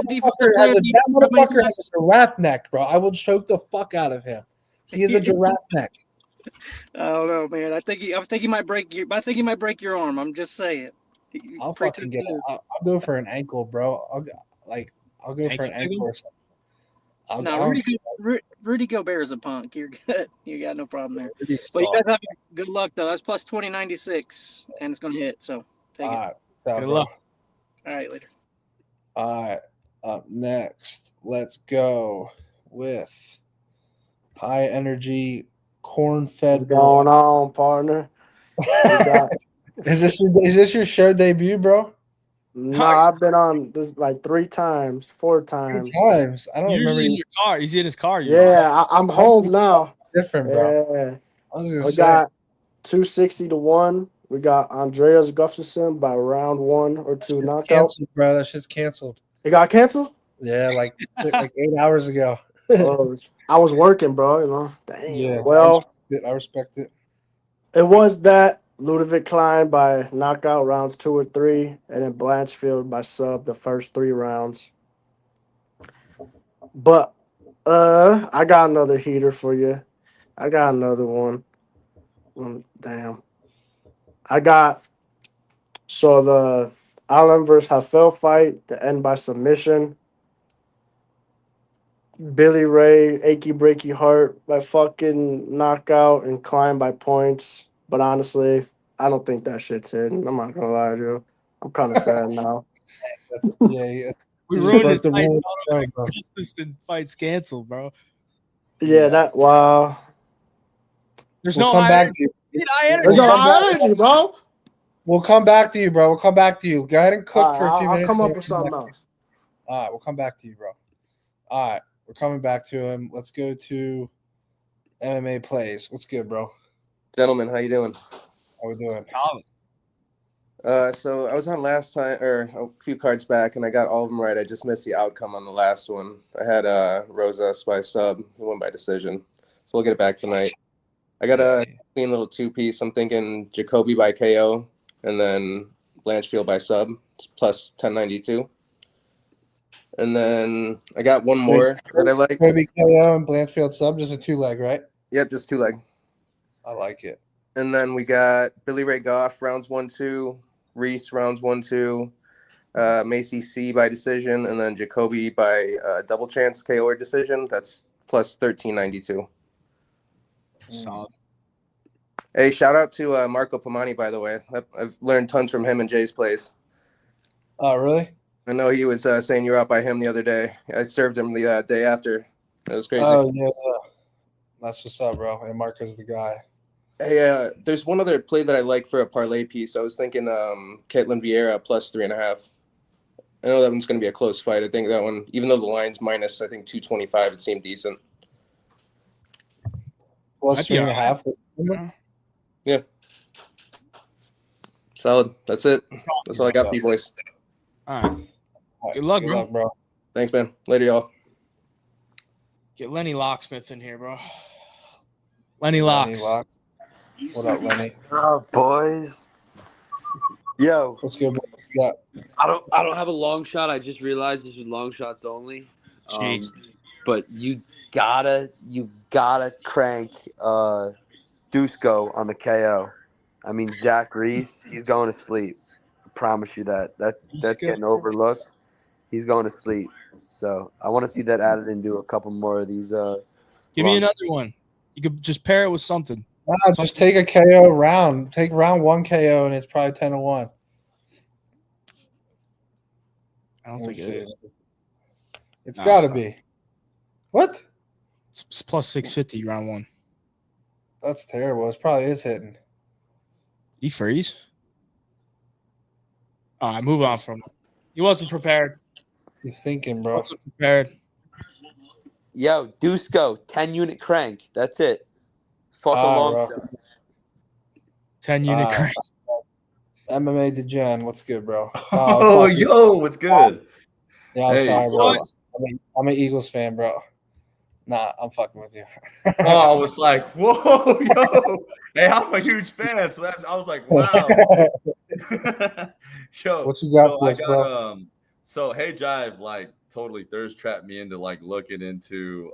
motherfucker has a giraffe neck, bro. I will choke the fuck out of him. He has a giraffe neck. I don't know, man. I think he might break your arm. I'm just saying. I'll fucking get it. I'll go for an ankle, bro. I'll go for an ankle or something. Rudy Gobert is a punk. You're good. You got no problem there. But you guys have good luck though. That's plus 2096, and it's gonna hit. So take it. Good luck. All right, later. All right. Up next, let's go with high energy corn fed. What's going on, partner? Is this your show debut, bro? No, I've been on this like 4 times. I don't Usually remember. in his car. He's in his car. Yeah, I'm home now. Different, bro. Yeah. I was gonna We say. got 260 to 1. We got Andreas Gustafsson by round 1 or 2 knockout. Canceled, bro. That shit's canceled. It got canceled? Yeah, like 8 hours ago. I was working, bro. You know. Dang. Yeah. Well, I respect it. it was that Ludovic Klein by knockout rounds 2 or 3, and then Blanchfield by sub the first 3 rounds. But I got another heater for you. I got another one. Damn. I got the Allen versus Hafel fight, the end by submission. Billy Ray, achy breaky heart by fucking knockout, and Klein by points. But honestly, I don't think that shit's hidden. I'm not gonna lie to you. I'm kind of sad now. Yeah. We ruined his the fight. rules, bro. Gustafsson fight's canceled, bro. Yeah, that wow. There's We'll no come high back energy. to you. There's no high energy, bro. We'll come back to you, bro. We'll come back to you. Go ahead and cook for a few I'll minutes. come and up with something else. All right, we'll come back to you, bro. All right, we're coming back to him. Let's go to MMA plays. What's good, bro? Gentlemen, how you doing? How we doing? So I was on last time, or a few cards back, and I got all of them right. I just missed the outcome on the last one. I had Rosas by sub. He won by decision. So we'll get it back tonight. I got a clean little 2-piece. I'm thinking Jacoby by KO, and then Blanchfield by sub. It's plus 1092. And then I got one more that I like. Jacoby KO and Blanchfield sub, just a 2-leg, right? Yep, just 2-leg. I like it. And then we got Billy Ray Goff, rounds 1-2. Reese, rounds 1-2. Macy C by decision. And then Jacoby by double chance KO or decision. That's plus 1392. Solid. Hey, shout out to Marco Pomani, by the way. I've learned tons from him in Jay's place. Oh, really? I know he was saying you were out by him the other day. I served him the day after. That was crazy. Oh, yeah. That's what's up, bro. And Marco's the guy. Hey, there's one other play that I like for a parlay piece. I was thinking Caitlin Vieira plus 3.5. I know that one's going to be a close fight. I think that one, even though the line's minus, I think 225, it seemed decent. Plus 3.5. Yeah. Solid. That's it. That's all I got for you boys. All right. Good luck, bro. Thanks, man. Later, y'all. Get Lenny Locksmith in here, bro. Lenny Locks. What up, Lenny? What up, boys? Yo, what's good? Yeah. I don't have a long shot. I just realized this was long shots only. Jeez. But you gotta crank Dusko on the KO. I mean, Zach Reese, he's going to sleep. I promise you that. That's getting overlooked. He's going to sleep. So I want to see that added into a couple more of these. Give me another one. You could just pair it with something. Nah, just take a KO round. Take round 1 KO, and it's probably 10-1. I don't think it is. It's got to be. What? It's plus 650 round 1. That's terrible. It probably is hitting. He freeze? All right, move on from him. He wasn't prepared. He's thinking, bro. Wasn't prepared. Yo, Dusko, 10-unit crank. That's it. Fuck a long shot. 10-unit crank. MMA Degen, what's good, bro? Oh, yo, what's good? Yeah, I'm Hey, sorry, bro. so- I'm an Eagles fan, bro. Nah, I'm fucking with you. Oh, I was like, whoa, yo. Hey, I'm a huge fan. So I was like, wow. Yo, What you got so for I us, got bro? so Hayjive like totally thirst trapped me into like looking into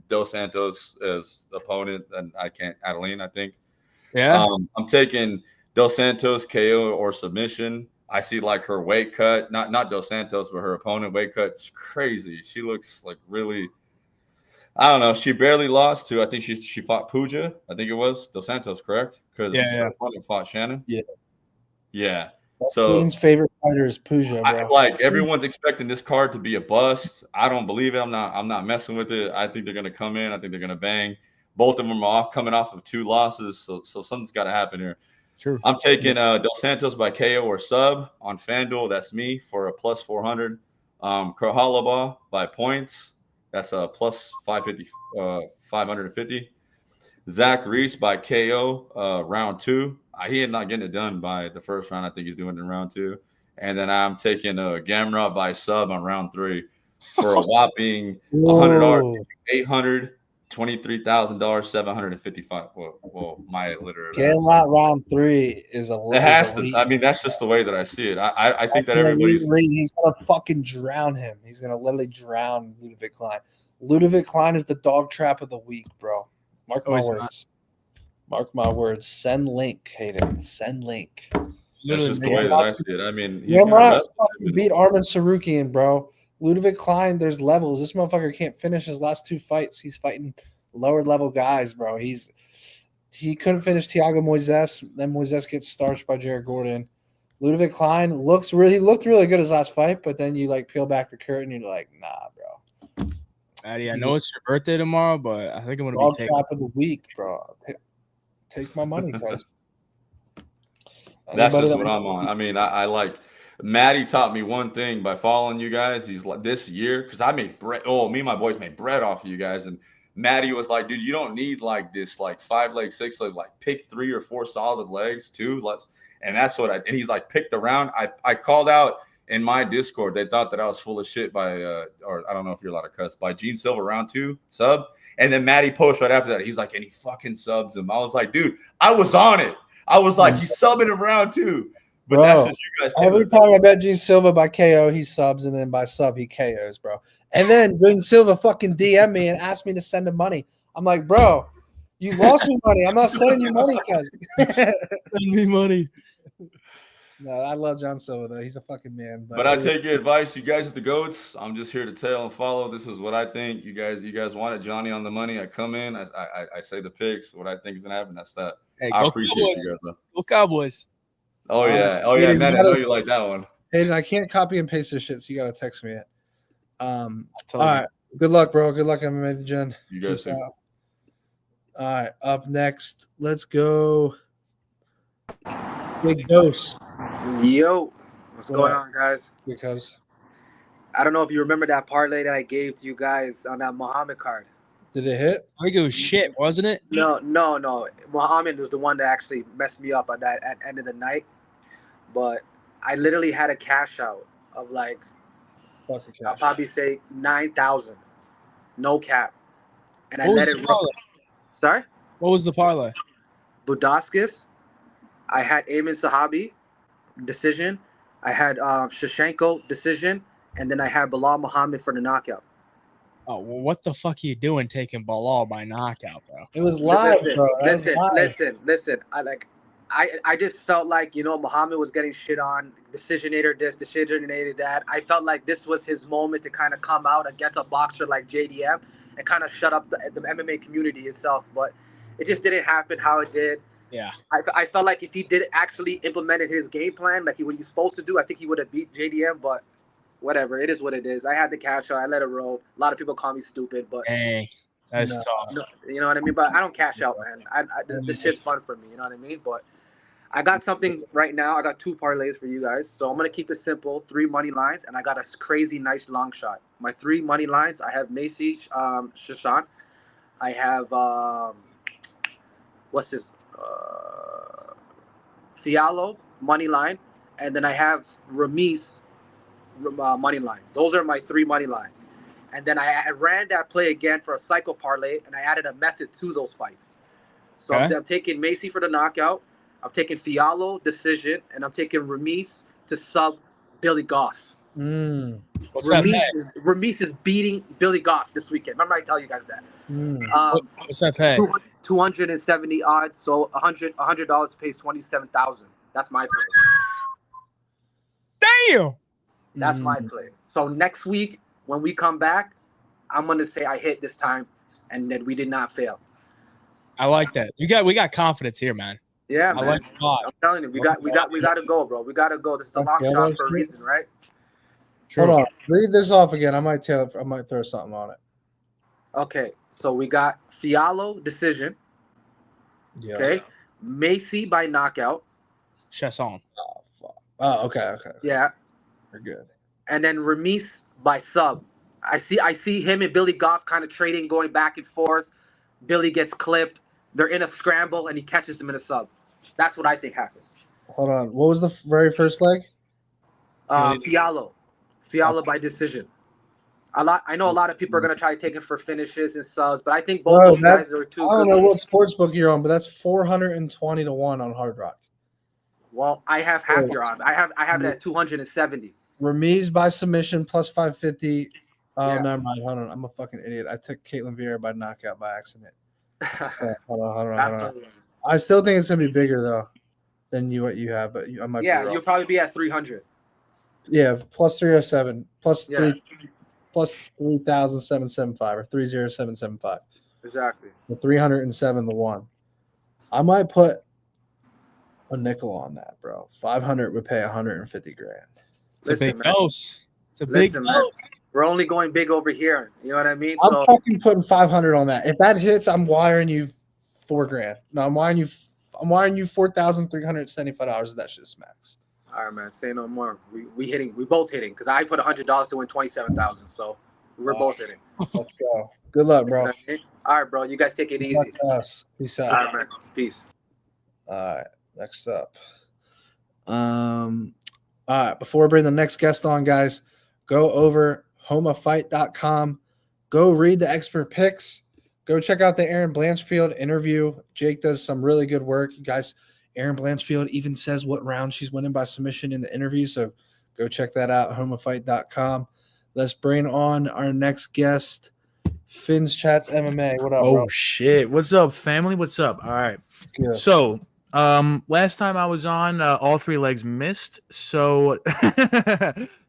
Dos Santos as opponent, and I can't Adeline, I think. Yeah. I'm taking Dos Santos KO or submission. I see like her weight cut, not Dos Santos, but her opponent weight cut's crazy. She looks like really, I don't know. She barely lost to, I think she fought Puja. I think it was Dos Santos, correct? Because her opponent fought Shannon. Yeah. Yeah. So Steven's favorite fighter is Puja, bro. Like everyone's expecting this card to be a bust. I don't believe it. I'm not messing with it. I think they're gonna come in. I think they're gonna bang. Both of them are coming off of 2 losses, so something's got to happen here. Sure. I'm taking Dos Santos by KO or sub on FanDuel. That's me for a plus 400. Krahalaba by points. That's a plus 550. Zach Reese by KO round 2. He is not getting it done by the first round. I think he's doing it in round 2. And then I'm taking Gamrot by sub on round 3 for a whopping $100, $823,000, 755. Well, my literate. Gamrot round 3 is a It has to. I mean, that's just the way that I see it. I think that everybody's. He's gonna fucking drown him. He's gonna literally drown Ludovic Klein. Ludovic Klein is the dog trap of the week, bro. Mark my words. Mark my words. Send link, Hayden. Send link. That's just the way that I see it. I mean, Gamrot fucking beat Arman Sarukian, bro. Ludovic Klein, there's levels. This motherfucker can't finish his last 2 fights. He's fighting lower level guys, bro. He couldn't finish Thiago Moises. Then Moises gets starched by Jared Gordon. Ludovic Klein looked really good his last fight, but then you like peel back the curtain and you're like, nah, bro. Matty, I know it's your birthday tomorrow, but I think I'm gonna Dog be taking. trap of the week, bro. Take my money, guys. That's just what I'm on. I mean, I like Matty taught me one thing by following you guys. He's like this year because I made bread. Oh, me and my boys made bread off of you guys, and Matty was like, dude, you don't need like this like 5 leg, 6 leg, like pick 3 or 4 solid legs too. And that's what and he's like picked around. I called out in my Discord. They thought that I was full of shit by or I don't know if you're allowed to cuss by Gene Silver round 2 sub. And then Matty posts right after that. He's like, and he fucking subs him. I was like, dude, I was on it. I was like, he's subbing him round 2. But bro, that's just you guys. Every time I bet Gene Silva by KO, he subs, and then by sub, he KOs, bro. And then Gene Silva fucking DM me and asked me to send him money. I'm like, bro, you lost me money. I'm not sending you money, cuz. Send me money. No, I love John Silva though. He's a fucking man. But I take your advice. You guys are the goats. I'm just here to tell and follow. This is what I think. You guys wanted Johnny on the money. I come in. I say the picks. What I think is gonna happen. That's that. Hey, I go appreciate Cowboys. you guys. Though. Go Cowboys. Oh yeah. Oh yeah, man. I know you like that one. Hayden, I can't copy and paste this shit, so you gotta text me it. All Totally. right. Good luck, bro. Good luck, MMA Gen. You guys Peace too. out. All right, up next, let's go. Big Dose. Yo, what's What going up? on, guys? Because I don't know if you remember that parlay that I gave to you guys on that Muhammad card. did it hit? I think it was shit, wasn't it? No. Muhammad was the one that actually messed me up at end of the night. But I literally had a cash out of like, I'll probably say 9,000, no cap, and I What was let the it roll. parlay? Sorry, What was the parlay? Budaskis. I had Ayman Sahabi decision. I had Shevchenko decision, and then I had Bilal Muhammad for the knockout. Oh, well, what the fuck are you doing taking Bilal by knockout, bro? It was live, bro. That was Listen. I just felt like, Muhammad was getting shit on, decisionator this, decisionator that. I felt like this was his moment to kind of come out against a boxer like JDM and kind of shut up the MMA community itself. But it just didn't happen how it did. Yeah. I felt like if he did actually implemented his game plan like what he was supposed to do, I think he would have beat JDM, but whatever. It is what it is. I had the cash out. I let it roll. A lot of people call me stupid, but Hey, that's tough. no, you know what I mean? But I don't cash out, man. This shit's fun for me, you know what I mean? But I got something right now. I got 2 parlays for you guys. So I'm going to keep it simple. 3 money lines, and I got a crazy nice long shot. My 3 money lines, I have Macy Shashan. I have, what's this? Fialo, money line. And then I have Ramis, money line. Those are my 3 money lines. And then I ran that play again for a cycle parlay, and I added a method to those fights. So Okay. I'm taking Macy for the knockout. I'm taking Fialo decision, and I'm taking Ramis to sub Billy Goff. What's that pay? Ramis is beating Billy Goff this weekend. Remember I tell you guys that. What's that pay? 270 odds, so $100 pays 27,000. That's my play. Damn. That's my play. So next week when we come back, I'm gonna say I hit this time, and that we did not fail. I like that. We got confidence here, man. Yeah, I man. like it a lot. I'm telling you, we got to go, bro. We got to go. This is a long shot for a reason, right? Hold on. Read this off again. I might throw something on it. Okay, so we got Fialo decision. Yeah. Okay, Macy by knockout. Chasson. Oh, fuck. Oh, okay. Yeah. We're good. And then Ramis by sub. I see him and Billy Goff kind of trading, going back and forth. Billy gets clipped. They're in a scramble, and he catches him in a sub. That's what I think happens. Hold on. What was the very first leg? Fialo by decision. I know a lot of people are gonna try to take it for finishes and subs, but I think both those guys are too good. I don't know what sports book you're on, but that's 420 to 1 on Hard Rock. Well, I have half your odds. I have it at 270. Ramis by submission plus 550. Oh, Yeah. never mind. Hold on. I'm a fucking idiot. I took Caitlin Vieira by knockout by accident. Hold on. I still think it's gonna be bigger though than what you have, but I might be wrong. You'll probably be at 300. Yeah, plus 307, plus Yeah. 3,775 or 30775. Exactly. The 307 to 1. I might put a nickel on that, bro. 500 would pay 150 grand. It's a big dose. It's a big dose. We're only going big over here. You know what I mean? I'm fucking putting 500 on that. If that hits, I'm wiring you $4 grand. No, I'm wiring you $4,375. That shit smacks. All right, man. Say no more. We both hitting because I put $100 to win 27,000. So we're both hitting. Let's go. Good luck, bro. All right, bro. You guys take it Good easy. luck to us. Peace out. All right, man. Peace. All right. Next up. All right. Before we bring the next guest on, guys, go over homafight.com. Go read the expert picks. Go check out the Aaron Blanchfield interview. Jake does some really good work. You guys, Aaron Blanchfield even says what round she's winning by submission in the interview. So go check that out, homafight.com. Let's bring on our next guest, Finn's Chats MMA. What up, bro? Oh, shit. What's up, family? What's up? All right. Yeah. So, last time I was on, all 3 legs missed. So,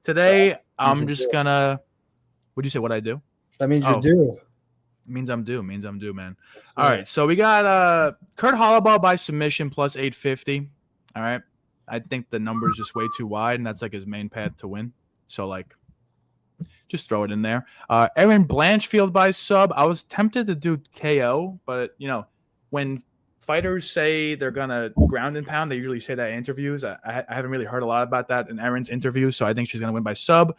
today I'm just going to – what'd you say? What'd I do? That means you're due. Means I'm due, man. All right, so we got Kurt Holloway by submission plus 850. All right. I think the number is just way too wide, and that's like his main path to win. So, like, just throw it in there. Aaron Blanchfield by sub. I was tempted to do KO, but, when fighters say they're gonna ground and pound, they usually say that in interviews. I haven't really heard a lot about that in Erin's interview, so I think she's gonna win by sub.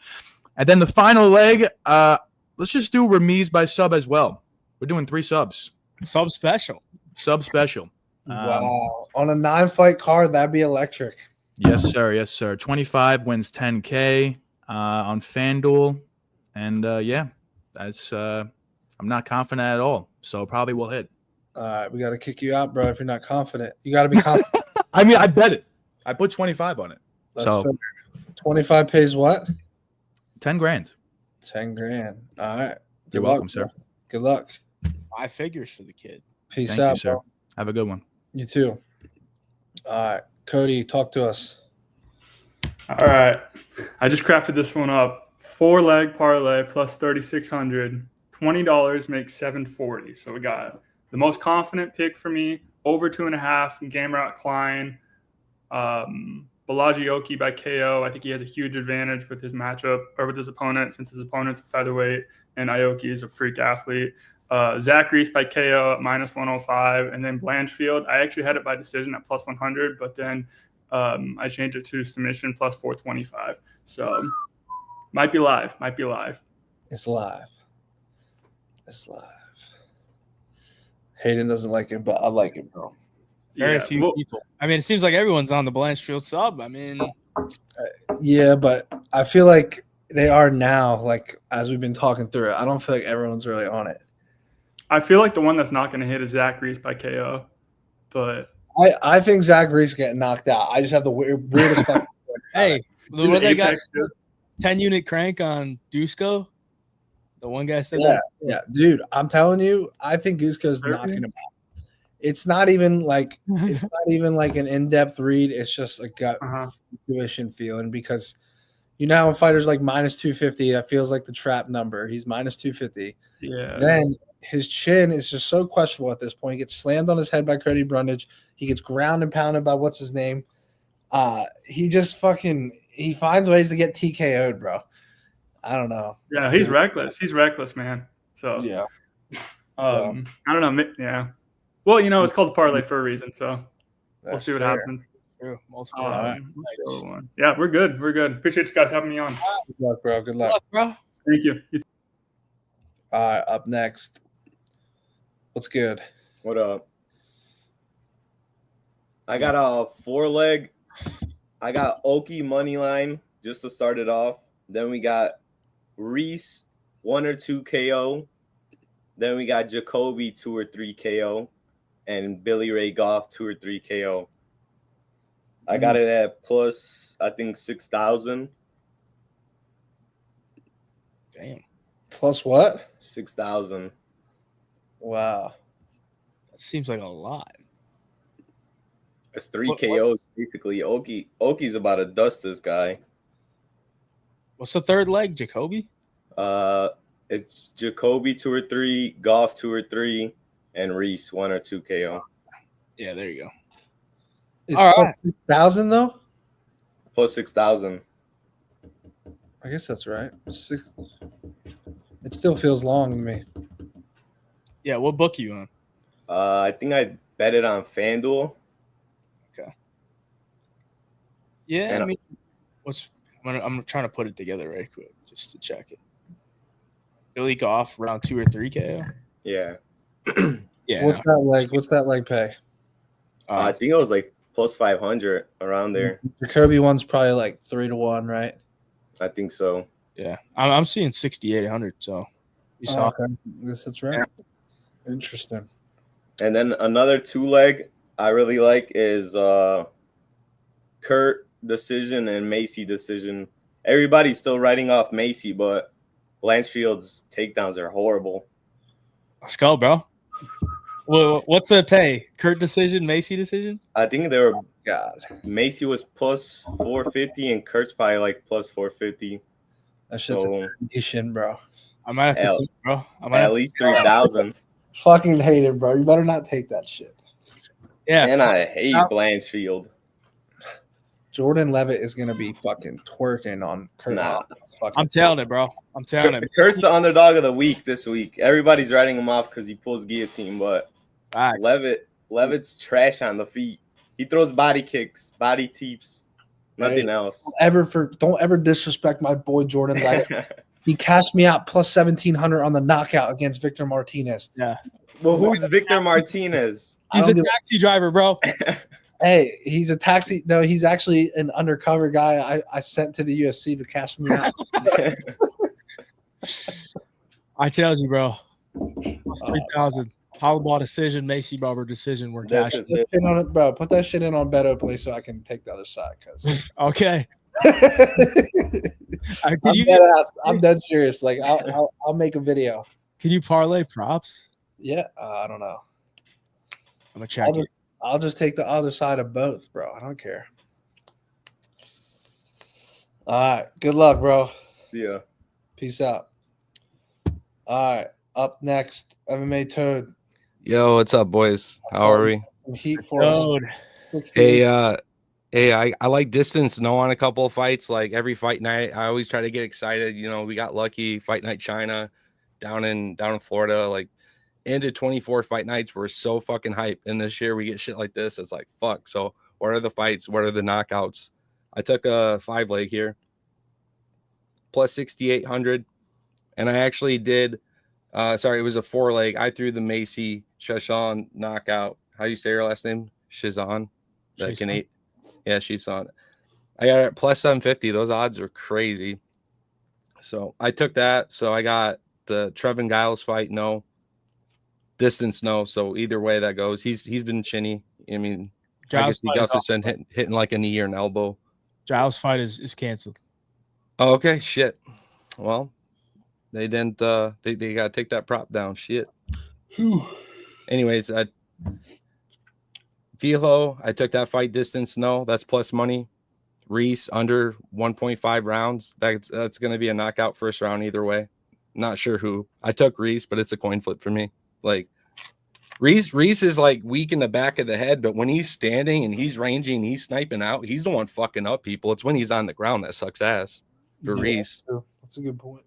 And then the final leg, let's just do remise by sub as well. We're doing 3 subs. Sub special. Sub special. Wow. On a 9-fight card, that'd be electric. Yes, sir. Yes, sir. 25 wins 10K on FanDuel. And yeah, that's I'm not confident at all. So probably will hit. We got to kick you out, bro, if you're not confident. You got to be confident. I mean, I bet it. I put 25 on it. That's so fair. 25 pays what? 10 grand. 10 grand. All right. You're welcome, sir. Good luck. 5 figures for the kid. Peace Thank out, you, sir. bro. Have a good one. You too. All right. Cody, talk to us. All right. I just crafted this one up. 4-leg parlay plus 3,600. $20 makes $740. So we got the most confident pick for me, over 2.5, Gamrot Klein. Balaji Oki by KO. I think he has a huge advantage with his matchup or with his opponent, since his opponent's a featherweight and Aoki is a freak athlete. Zach Reese by KO at minus 105, and then Blanchfield. I actually had it by decision at plus 100, but then I changed it to submission plus 425. So might be live. Might be live. It's live. It's live. Hayden doesn't like it, but I like it, bro. Very few people. I mean, it seems like everyone's on the Blanchfield sub. I mean, Yeah, but I feel like they are now, like, as we've been talking through it. I don't feel like everyone's really on it. I feel like the one that's not going to hit is Zach Reese by KO, but I think Zach Reese getting knocked out. I just have the weirdest fucking. hey, Dude, what they got? Apex, too. 10-unit crank on Dusko. The one guy said Yeah, that. yeah, dude. I'm telling you, I think Gusko's knocking him out. It's not even like an in-depth read. It's just a gut intuition feeling, because you know when fighters like minus 250, that feels like the trap number. He's minus 250. Yeah. Then his chin is just so questionable at this point. He gets slammed on his head by Cody Brundage. He gets ground and pounded by what's his name. He just he finds ways to get TKO'd, bro. I don't know. Yeah, he's reckless. He's reckless, man. So yeah. I don't know. Yeah. Well, you know, it's called a parlay for a reason, so we'll That's see what fair. happens. True. Multiple. Yeah, we're good. We're good. Appreciate you guys having me on. Good luck, bro. Good luck. bro. Thank you. All right, up next. What's good? What up? I got a 4-leg. I got Oki money line just to start it off. Then we got Reese 1 or 2 KO. Then we got Jacoby 2 or 3 KO, and Billy Ray Goff 2 or 3 KO. I got it at plus, I think, 6,000. Damn. Plus what? 6,000. Wow. That seems like a lot. It's 3 KOs basically. Oki's about to dust this guy. What's the third leg, Jacoby? It's Jacoby 2 or 3, Goff 2 or 3, and Reese 1 or 2 KO. Yeah, there you go. It's All plus right. 6,000 though. Plus 6,000. I guess that's right. It still feels long to me. Yeah, what book are you on? I think I bet it on FanDuel. Okay. Yeah, And I mean, I'm trying to put it together right quick just to check it. Billy Goff round 2 or 3 KO. Yeah. Yeah. What's that like? What's that like pay? I think it was like plus 500 around there. The Kirby one's probably like 3-1, right? I think so. Yeah, I'm seeing 6,800. So you saw. Okay. I guess that's right. Interesting. And then another 2-leg I really like is Kurt decision and Macy decision. Everybody's still writing off Macy, but Blanchfield's takedowns are horrible. Let's go, bro. Well, what's the pay? Kurt decision, Macy decision? I think they were. God. Macy was plus 450 and Kurt's probably like plus 450. That shit's a nation, bro. I might have to take, bro. At least 3,000. Fucking hate it, bro. You better not take that shit. Yeah. And I hate Blanchfield. Jordan Levitt is gonna be fucking twerking on Kurt. Nah. I'm telling it, bro. I'm telling it. Kurt's the underdog of the week this week. Everybody's writing him off because he pulls guillotine, but Levitt's trash on the feet. He throws body kicks, body teeps, nothing else. Don't ever disrespect my boy Jordan Levitt. He cashed me out plus 1,700 on the knockout against Victor Martinez. Yeah. Well, who's Victor Martinez? He's a taxi driver, bro. Hey, he's a taxi. No, he's actually an undercover guy I sent to the UFC to cash me out. I tell you, bro. Plus 3,000. Hollowball decision, Macy Barber decision. We're cashing. Bro, put that shit in on Beto, please, so I can take the other side. Okay. I'm dead serious. Like I'll make a video. Can you parlay props? Yeah, I don't know. I'm gonna check it. I'll just take the other side of both, bro. I don't care. All right. Good luck, bro. See ya. Peace out. All right. Up next, MMA Toad. Yo, what's up, boys? How are we? Heat for us. Hey, I like distance no on a couple of fights. Like every fight night, I always try to get excited. You know, we got lucky. Fight Night China down in Florida. Like into 24 fight nights, we're so fucking hyped. And this year we get shit like this. It's like fuck. So what are the fights? What are the knockouts? I took a 5-leg here, plus 6,800, and I actually did. Sorry, it was a 4-leg. I threw the Macy Shashan knockout. How do you say her last name? Shizan. Yeah, she's on it. I got it at plus 750. Those odds are crazy. So I took that. So I got the Trevin Giles fight, no. Distance, no. So either way that goes, he's been chinny. I mean, I guess Gustafson hitting like a knee or an elbow. Giles fight is canceled. Oh, okay, shit. Well, they didn't. They got to take that prop down. Shit. Anyways, Filo, I took that fight distance. No, that's plus money. Reese under 1.5 rounds. That's going to be a knockout first round either way. Not sure who. I took Reese, but it's a coin flip for me. Like Reese is like weak in the back of the head, but when he's standing and he's ranging, he's sniping out. He's the one fucking up people. It's when he's on the ground that sucks ass for Reese. That's a good point.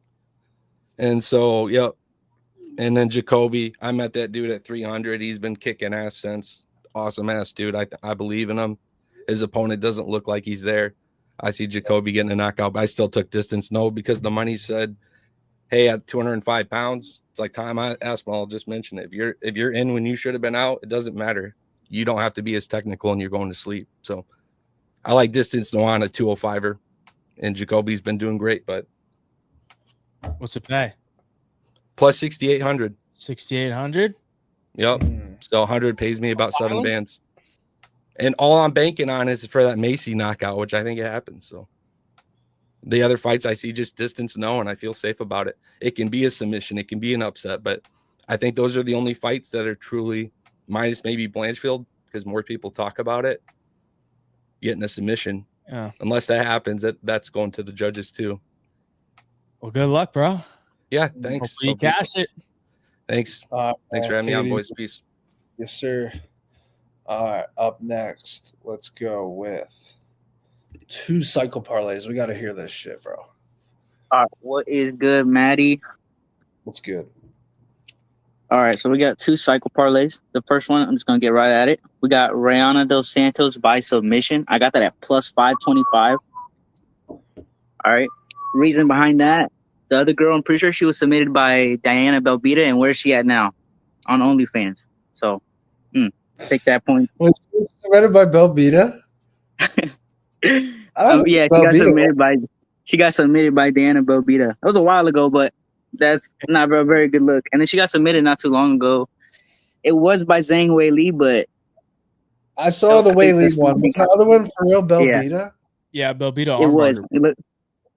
And so, yep. And then Jacoby, I met that dude at 300. He's been kicking ass since. Awesome ass dude. I believe in him. His opponent doesn't look like he's there. I see Jacoby getting a knockout, but I still took distance. No, because the money said, hey, at 205 pounds, it's like time I asked, I'll just mention it. If you're in when you should have been out, it doesn't matter. You don't have to be as technical and you're going to sleep. So I like distance no on a 205er. And Jacoby's been doing great, but what's it pay? Plus 6,800. 6,800? Yep. So 100 pays me about 7 bands. And all I'm banking on is for that Macy knockout, which I think it happens. So the other fights I see just distance no, and I feel safe about it. It can be a submission. It can be an upset. But I think those are the only fights that are truly, minus maybe Blanchfield, because more people talk about it, getting a submission. Yeah. Unless that happens, that's going to the judges too. Well, good luck, bro. Yeah, thanks. Hopefully you cash it. Thanks. Thanks for having me on, boys. Peace. Yes, sir. All right, up next, let's go with 2 cycle parlays. We got to hear this shit, bro. All right, what is good, Matty? What's good? All right, so we got 2 cycle parlays. The first one, I'm just going to get right at it. We got Rayana Dos Santos by submission. I got that at plus 525. All right. Reason behind that, the other girl, I'm pretty sure she was submitted by Diana Belbita, and where's she at now? On OnlyFans. So, take that point. Was she submitted by Belbita? Yeah, she got submitted by Diana Belbita. That was a while ago, but that's not a very good look. And then she got submitted not too long ago. It was by Zhang Wei Li, but I saw the Wei Li one. Was the other one for real Belbita? Yeah, Belbita. It was.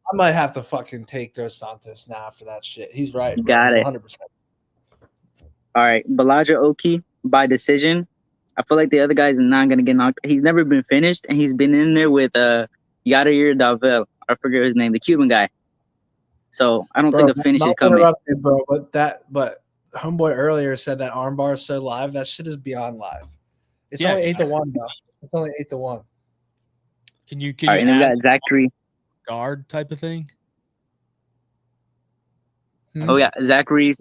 I might have to fucking take Dos Santos now after that shit. He's right. You got it. 100%. All right, Balaja Oki by decision. I feel like the other guy's not gonna get knocked. He's never been finished, and he's been in there with Yadir Davel. I forget his name, the Cuban guy. So I don't think a finish is coming. Bro, but homeboy earlier said that armbar is so live. That shit is beyond live. It's only 8-1 though. It's only 8-1. Can you and we got Zachary guard type of thing? Oh yeah, Zachary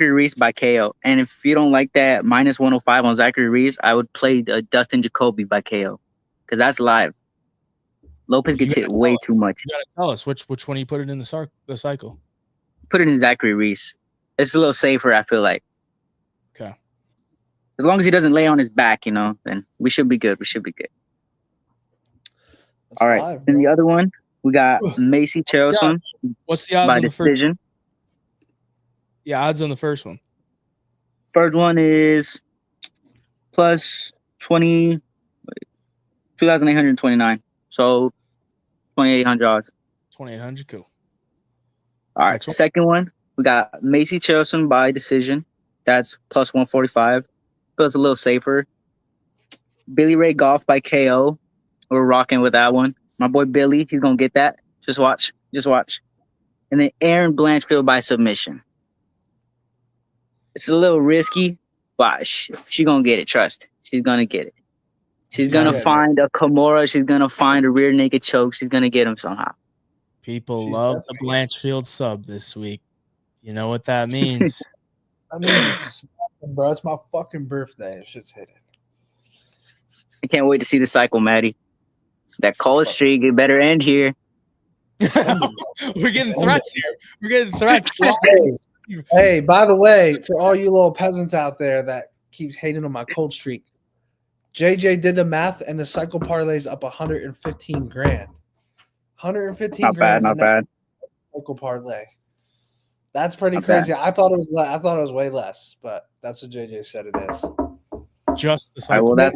Reese by KO. And if you don't like that minus 105 on Zachary Reese, I would play Dustin Jacoby by KO, because that's live. Lopez gets hit way too much. You gotta tell us which one you put it in the cycle. Put it in Zachary Reese. It's a little safer, I feel like. Okay. As long as he doesn't lay on his back, then we should be good. We should be good. All right. live, And the other one, we got Macy Charleston. What's the odds by on the first decision. Yeah, odds on the first one. First one is plus 2,829. So 2,800 odds. 2,800, cool. All right. Second one, we got Macy Charleston by decision. That's plus 145. Feels a little safer. Billy Ray Golf by KO. We're rocking with that one. My boy Billy, he's going to get that. Just watch. And then Aaron Blanchfield by submission. It's a little risky, but she going to get it. Trust. She's going to get it. She's going to find a Kimura. She's going to find a rear naked choke. She's going to get him somehow. People love the Blanchfield sub this week. You know what that means. That means it's, bro, it's my fucking birthday. Shit's hitting. I can't wait to see the cycle, Matty. That cold streak, it better end here. We're getting threats here. We're getting threats. Hey, by the way, for all you little peasants out there that keeps hating on my cold streak, JJ did the math and the cycle parlay's up 115 grand. 115 not grand. Not bad. Cycle parlay. That's pretty Not crazy. bad. I thought it was way less, but that's what JJ said it is. Just the All right, well, that's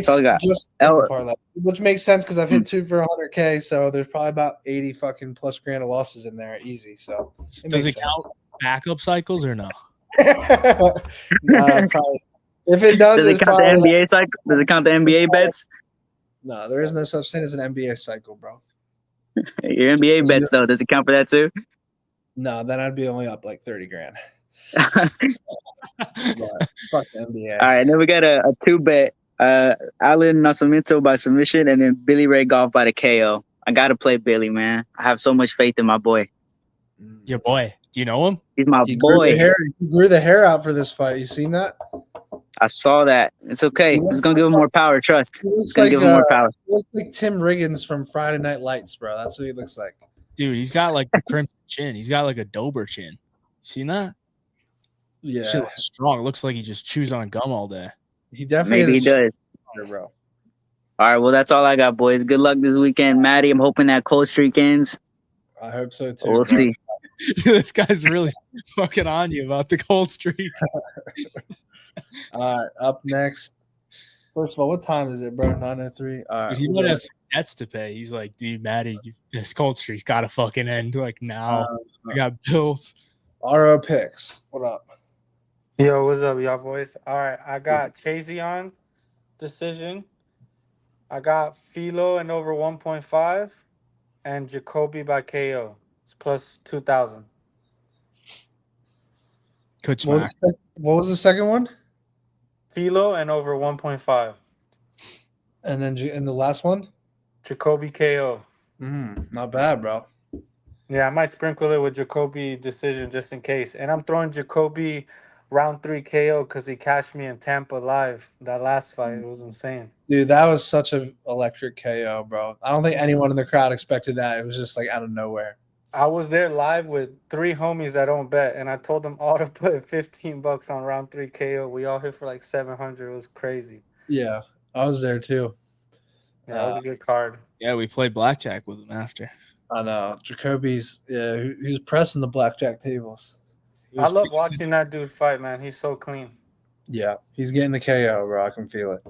all I got. Just cycle parlay, which makes sense because I've hit 2 for 100K, so there's probably about 80 fucking plus grand of losses in there, easy. So does it count backup cycles or no? Probably. If it does, Does it it's count the probably NBA cycle? Does it count the NBA bets? No, there is no such thing as an NBA cycle, bro. Your NBA bets, though, does it count for that too? No, then I'd be only up like 30 grand. But fuck the NBA. All right, then we got a 2-bet. Alan Nascimento by submission, and then Billy Ray Golf by the KO. I gotta play Billy, man. I have so much faith in my boy. Your boy. Do you know him? He's my He boy. grew the hair out for this fight. You seen that? I saw that. It's okay. It's gonna give him more power. Trust. It's gonna like, give him more power. He looks like Tim Riggins from Friday Night Lights, bro. That's what he looks like. Dude, he's got like the crimson chin. He's got like a Dober chin. Seen that? Yeah. Shit looks strong. It looks like he just chews on gum all day. He definitely Maybe he does. bro. All right. Well, that's all I got, boys. Good luck this weekend, Matty. I'm hoping that cold streak ends. I hope so too. We'll see. Dude, this guy's really fucking on you about the cold streak. All right, up next. First of all, what time is it, bro? 9:03. All right, Dude, he might have some debts to pay. He's like, dude, Matty, this cold streak's got to fucking end. Like now, I got bills. RO picks. What up? Yo, what's up, y'all boys? All right, I got Chazion decision. I got Philo and over 1.5, and Jacoby by KO. It's plus 2,000. What was the second one? Philo and over 1.5. And then in the last one? Jacoby KO. Not bad, bro. Yeah, I might sprinkle it with Jacoby decision just in case. And I'm throwing Jacoby round 3 KO because he cashed me in Tampa live. That last fight, it was insane. Dude, that was such an electric KO, bro. I don't think anyone in the crowd expected that. It was just like out of nowhere. I was there live with 3 homies that don't bet, and I told them all to put $15 on round 3 KO. We all hit for like 700. It was crazy. Yeah, I was there too. Yeah, that was a good card. Yeah, we played blackjack with him after. I know. Jacoby's, he's pressing the blackjack tables. I love watching that dude fight, man. He's so clean. Yeah, he's getting the KO, bro. I can feel it.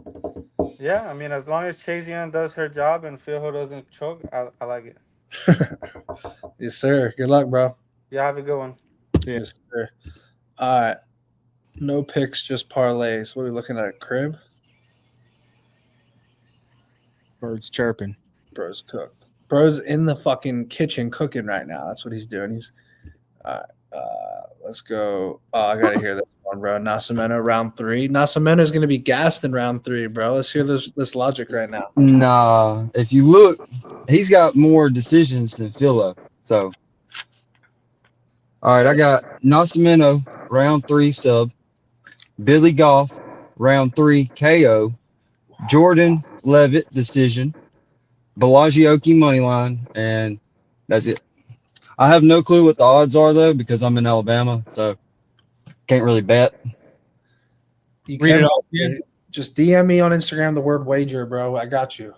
Yeah, I mean, as long as Chazion does her job and Phil doesn't choke, I like it. Yes, sir. Good luck, bro. Yeah, have a good one. Yes, sir. All right. No picks, just parlays. What are we looking at? Crib? Birds chirping. Bro's cooked. Bro's in the fucking kitchen cooking right now. That's what he's doing. He's let's go. Oh, I gotta hear this one, bro. Nascimento round 3. Nascimento is gonna be gassed in round 3, bro. Let's hear this logic right now. Nah, if you look, he's got more decisions than Philo. So All right, I got Nascimento, round 3 sub. Billy Goff, round 3 KO. Jordan Levitt, decision. Belagioki money line, and that's it. I have no clue what the odds are though because I'm in Alabama, so can't really bet. You Read can it off again. just DM me on Instagram the word wager, bro. I got you.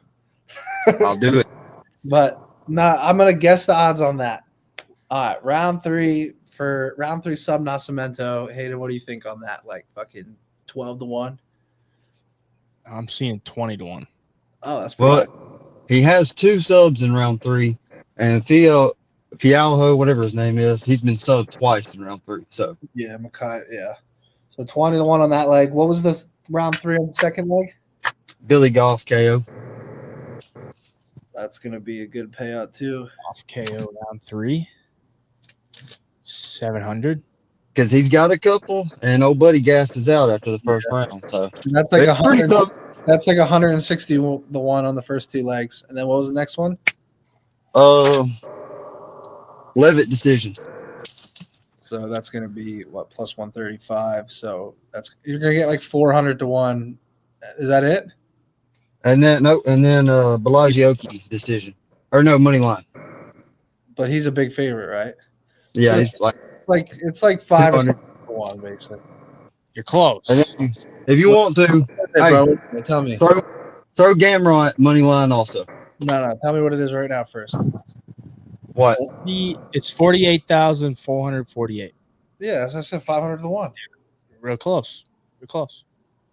I'll do it. But I'm gonna guess the odds on that. All right, round 3 sub Nascimento. Hayden, what do you think on that? Like fucking 12-1. I'm seeing 20-1. Oh, that's pretty. Well, he has 2 subs in round 3, and Fialho, whatever his name is, he's been subbed twice in round 3. So Yeah, Makai. Yeah. So 20-1 on that leg. What was this round 3 on the second leg? Billy Goff KO. That's gonna be a good payout too. Off KO round 3. 700. Because he's got a couple, and old buddy gassed us out after the first round. So And that's like it's pretty 100. tough. That's like 160 the one on the first 2 legs. And then what was the next one? Levitt decision. So that's gonna be what, plus 135. So you're gonna get like 400-1. Is that it? And then Belagioki decision. Or no, money line. But he's a big favorite, right? Yeah, So he's like it's like 5 or 200. 1 basically. You're close. And then, if you want to, Hey, bro, tell me. throw Gamrot money line also. No, tell me what it is right now first. What? It's 48,448. Yeah, as I said, 500-1. Real close. You're close.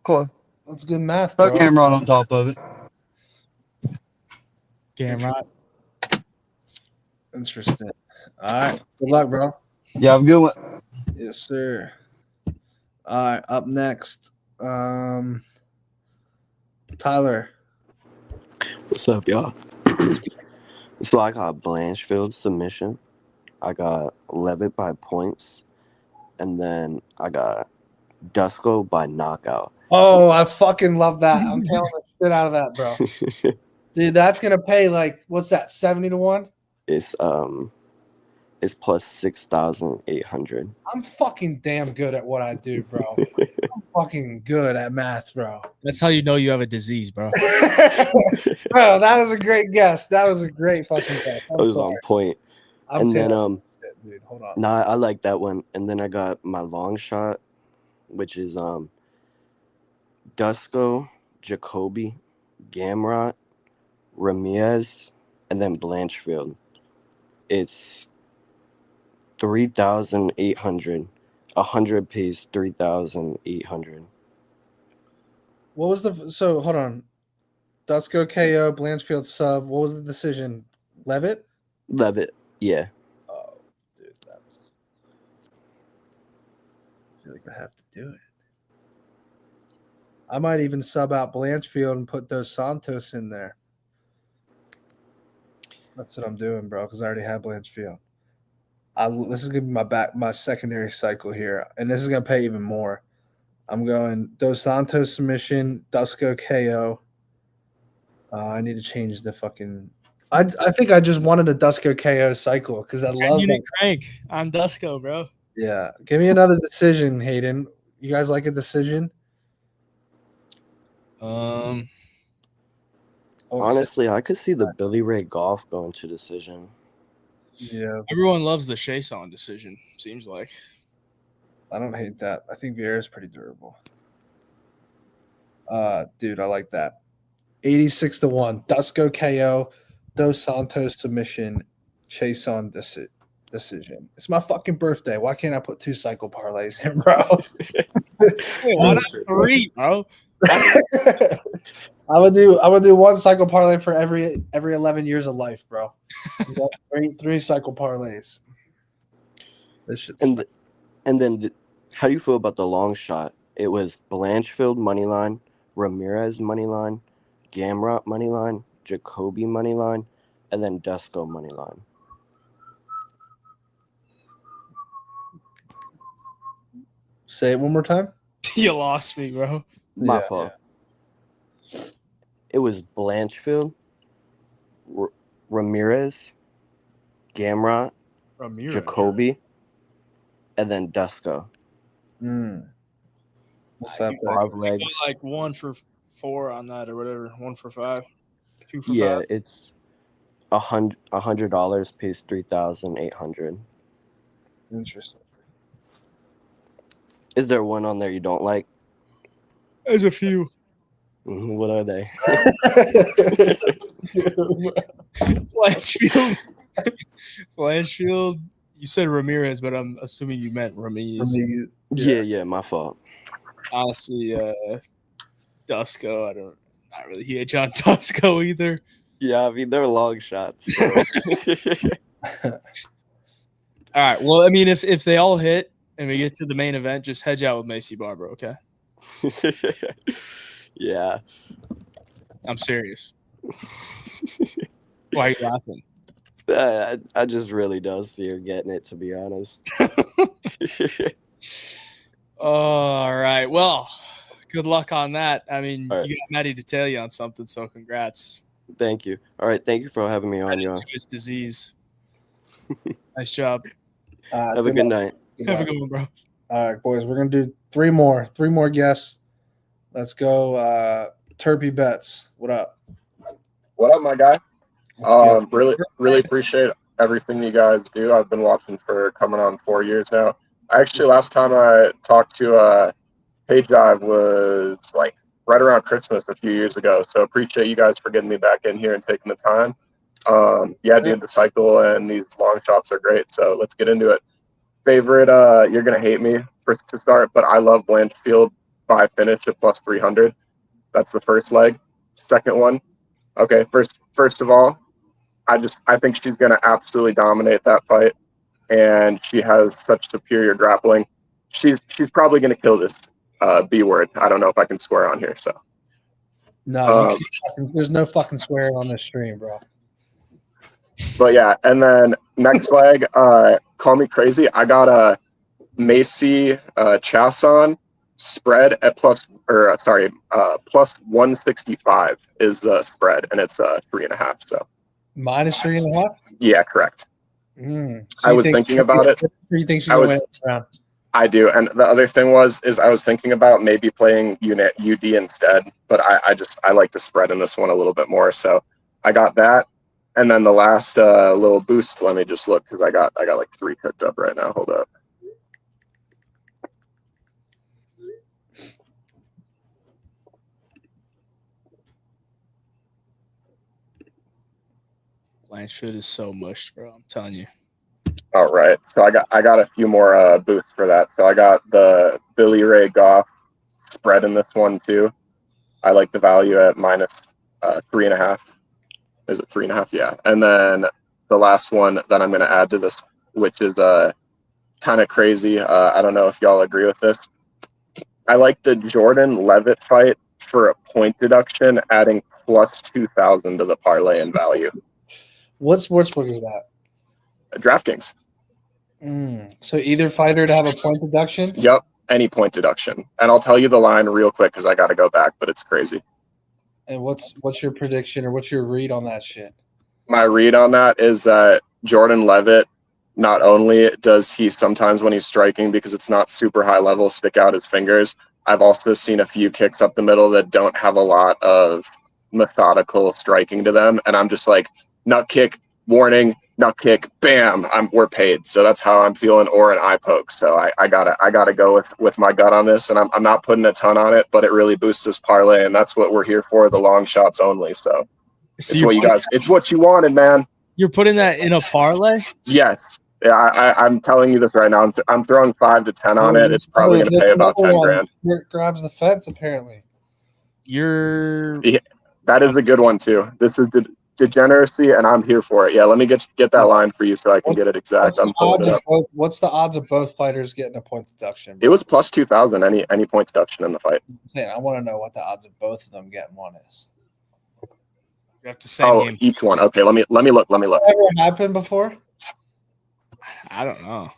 Close. That's good math, Throw bro. Gamrot on top of it. Gamrot. Interesting. All right. Good luck, bro. Yeah, have a good one. Yes, sir. All right. Up next, Tyler. What's up, y'all? So I got Blanchfield submission. I got Levitt by points. And then I got Dusko by knockout. Oh, I fucking love that. I'm telling the shit out of that, bro. Dude, that's gonna pay like, what's that, 70-1? It's plus 6,800. I'm fucking damn good at what I do, bro. I'm fucking good at math, bro. That's how you know you have a disease, bro. Bro, that was a great guess. That was a great fucking guess. I I'm was sorry. on point. I'm And then terrible. Dude, hold on. nah, I like that one. And then I got my long shot, which is Dusko, Jacoby, Gamrot, Ramirez, and then Blanchfield. It's 3,800. 100 pays 3,800. What was so hold on. Dusko KO, Blanchfield sub. What was the decision? Levitt? Levitt, yeah. Oh, dude, I feel like I have to do it. I might even sub out Blanchfield and put Dos Santos in there. That's what I'm doing, bro, because I already have Blanchfield. This is gonna be my secondary cycle here, and this is gonna pay even more. I'm going Dos Santos submission, Dusko KO. I need to change the fucking. I think I just wanted a Dusko KO cycle because I love that. Crank. I'm Dusko, bro. Yeah, give me another decision, Hayden. You guys like a decision? Honestly, I could see the Billy Ray Golf going to decision. Yeah, Everyone loves the Chason decision, seems like. I don't hate that. I think Vieira's pretty durable. Dude, I like that. 86-1. Dusko KO, Dos Santos submission, Chason decision. It's my fucking birthday. Why can't I put 2 cycle parlays in, bro? Hey, why not 3, bro? I'm gonna do 1 cycle parlay for every 11 years of life, bro. You got 3 cycle parlays. This shit's And then, how do you feel about the long shot? It was Blanchfield moneyline, Ramirez moneyline, Gamrot moneyline, Jacoby moneyline, and then Dusko moneyline. Say it one more time. You lost me, bro. My fault. Yeah. It was Blanchfield, Ramirez, Gamrot, Jacoby, and then Dusko. What's that? 5 legs. Like 1 for 4 on that or whatever. 1 for 5. 2 for Yeah, 5. it's $100 pays 3,800. Interesting. Is there one on there you don't like? There's a few. What are they? Blanchfield. Blanchfield. You said Ramirez, but I'm assuming you meant Ramirez. Yeah, my fault. Honestly, Dusko. Not really huge on Dusko either. Yeah, I mean they're long shots. So. All right. Well, I mean, if they all hit and we get to the main event, just hedge out with Macy Barber, okay? Yeah. I'm serious. Why are you laughing? I just really don't see her getting it, to be honest. All right. Well, good luck on that. I mean, you got Matty to tell you on something, so congrats. Thank you. All right, thank you for having me on, y'all. To his disease. Nice job. Have a good night. Have a good one, bro. All right, boys. We're gonna do three more guests. Let's go. Turpy Bets. What up? What up, my guy? Really appreciate everything you guys do. I've been watching for coming on 4 years now. Actually, last time I talked to Hayjive was like right around Christmas a few years ago. So appreciate you guys for getting me back in here and taking the time. Dude, the cycle and these long shots are great. So let's get into it. Favorite, you're gonna hate me to start, but I love Blanchfield by finish at plus 300. That's the first leg. Second one, okay. First of all, I think she's gonna absolutely dominate that fight, and she has such superior grappling. She's probably gonna kill this B word. I don't know if I can swear on here. So no, there's no fucking swearing on this stream, bro. But yeah, and then next leg, call me crazy. I got a Macy Chason spread at plus 165 is the spread, and it's 3.5. So minus 3.5. Yeah, correct. So I was thinking about it. You think she's gonna win this round? I do, and the other thing was I was thinking about maybe playing UD instead, but I like the spread in this one a little bit more. So I got that. And then the last little boost, let me just look because I got like 3 cooked up right now. Hold up. Blanchfield is so mushed, bro. I'm telling you. All right. So I got a few more boosts for that. So I got the Billy Ray Goff spread in this one too. I like the value at minus 3.5. Is it 3.5? Yeah. And then the last one that I'm going to add to this, which is kind of crazy. I don't know if y'all agree with this. I like the Jordan Levitt fight for a point deduction, adding plus 2,000 to the parlay in value. What sportsbook is that? DraftKings. So either fighter to have a point deduction? Yep. Any point deduction. And I'll tell you the line real quick because I got to go back, but it's crazy. And what's your prediction or what's your read on that shit? My read on that is that Jordan Levitt, not only does he sometimes when he's striking, because it's not super high level, stick out his fingers, I've also seen a few kicks up the middle that don't have a lot of methodical striking to them. And I'm just like, nut kick, warning, nut kick, bam, we're paid. So that's how I'm feeling, or an eye poke. So I gotta go with my gut on this, and I'm not putting a ton on it, but it really boosts this parlay, and that's what we're here for, the long shots only. So it's what you wanted, man. You're putting that in a parlay? Yes. Yeah, I'm telling you this right now. I'm throwing 5 to 10 on it. It's probably going to pay about 10 grand. It grabs the fence, apparently. That is a good one too. This is the degeneracy, and I'm here for it. Yeah, let me get that line for you so I can get it exact. I'm pulling it up. What's the odds of both fighters getting a point deduction? It was plus 2,000. Any point deduction in the fight. I want to know what the odds of both of them getting one is. You have to say each one. Okay, let me look. Ever happened before? I don't know.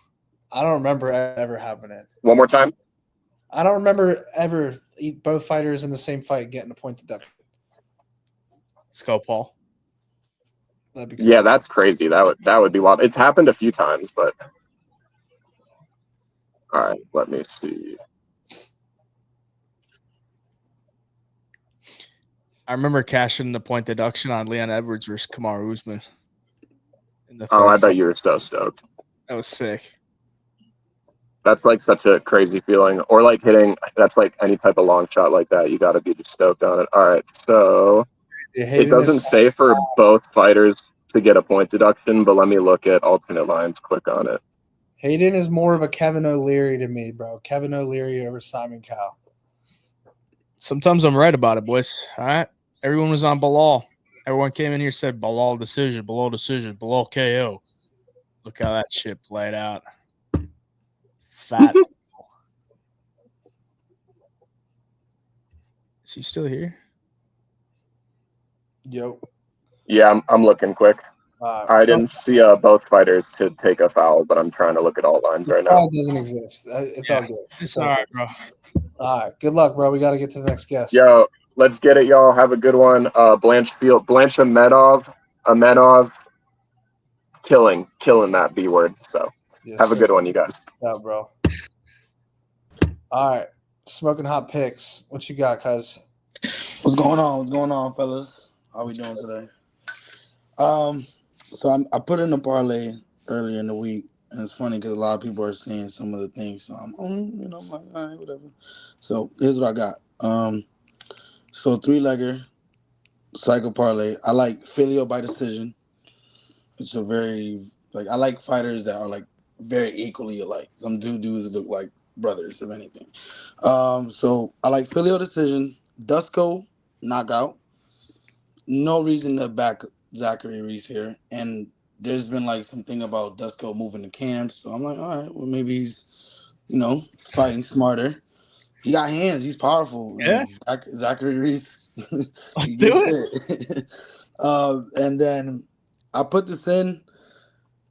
I don't remember ever happening. One more time. I don't remember ever both fighters in the same fight getting a point deduction. Let's go, Paul. Yeah, that's crazy. That would be wild. It's happened a few times, but All right, let me see. I remember cashing the point deduction on Leon Edwards versus Kamaru Usman. In the Oh, I third bet fight. you were so stoked. That was sick. That's like such a crazy feeling. Or like hitting, that's like any type of long shot like that. You got to be just stoked on it. All right, so it doesn't say for both fighters to get a point deduction, but let me look at alternate lines quick on it. Hayden is more of a Kevin O'Leary to me, bro. Kevin O'Leary over Simon Cowell. Sometimes I'm right about it, boys. All right. Everyone was on Bilal. Everyone came in here said Bilal decision, Bilal KO. Look how that shit played out. Fat. Is he still here? Yo. Yeah, I'm looking quick. I didn't see both fighters to take a foul, but I'm trying to look at all lines right now. Foul doesn't exist. It's all good. It's all right, bro. All right. Good luck, bro. We got to get to the next guest. Yo, let's get it, y'all. Have a good one. Amenov, killing that B word. So Yes, have a sir. good one, you guys. Yeah, bro. All right. Smoking hot picks. What you got, cuz? What's going on? What's going on, fellas? How we doing today? So I put in a parlay earlier in the week, and it's funny because a lot of people are saying some of the things. So I'm like, all right, whatever. So here's what I got. So 3-legger cycle parlay. I like Filio by decision. It's a very I like fighters that are like very equally alike. Some dudes look like brothers, if anything. So I like Filio decision, Dusko knockout. No reason to back Zachary Reese here, and there's been like something about Dusko moving to camps. So I'm like, all right, well maybe he's fighting smarter. He got hands. He's powerful. Yeah. Zachary Reese. Let's do it. And then I put this in.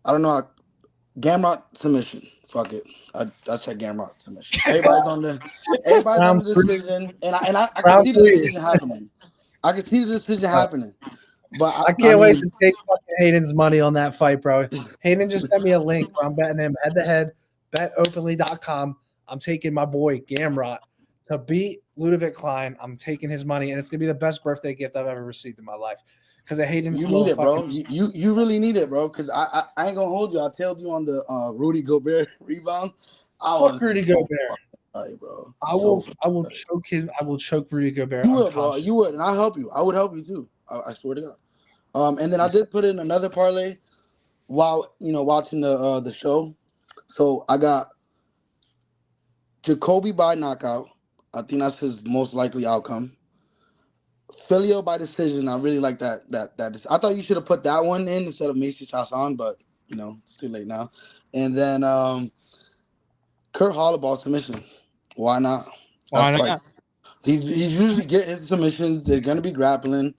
I don't know. Gamrot submission. Fuck it. I said Gamrot submission. Everybody's on the decision, and I can see the decision happening. I can see the decision happening. But I can't wait to take fucking Hayden's money on that fight, bro. Hayden just sent me a link where I'm betting him head to head, betopenly.com. I'm taking my boy Gamrot to beat Ludovic Klein. I'm taking his money, and it's gonna be the best birthday gift I've ever received in my life. Because of Hayden's You need it, bro. You really need it, bro. Because I ain't gonna hold you. I told you on the Rudy Gobert rebound. Fuck Rudy Gobert. Bro. I will choke him. I will choke Rudy Gobert. You will, bro. You would, and I'll help you. I would help you too. I swear to God. And then I did put in another parlay while watching the show. So I got Jacoby by knockout. I think that's his most likely outcome. Filio by decision. I really like that. I thought you should have put that one in instead of Macy Chasson, but it's too late now. And then Kurt Holloway submission. Why not? Why not? He's usually getting submissions. They're gonna be grappling.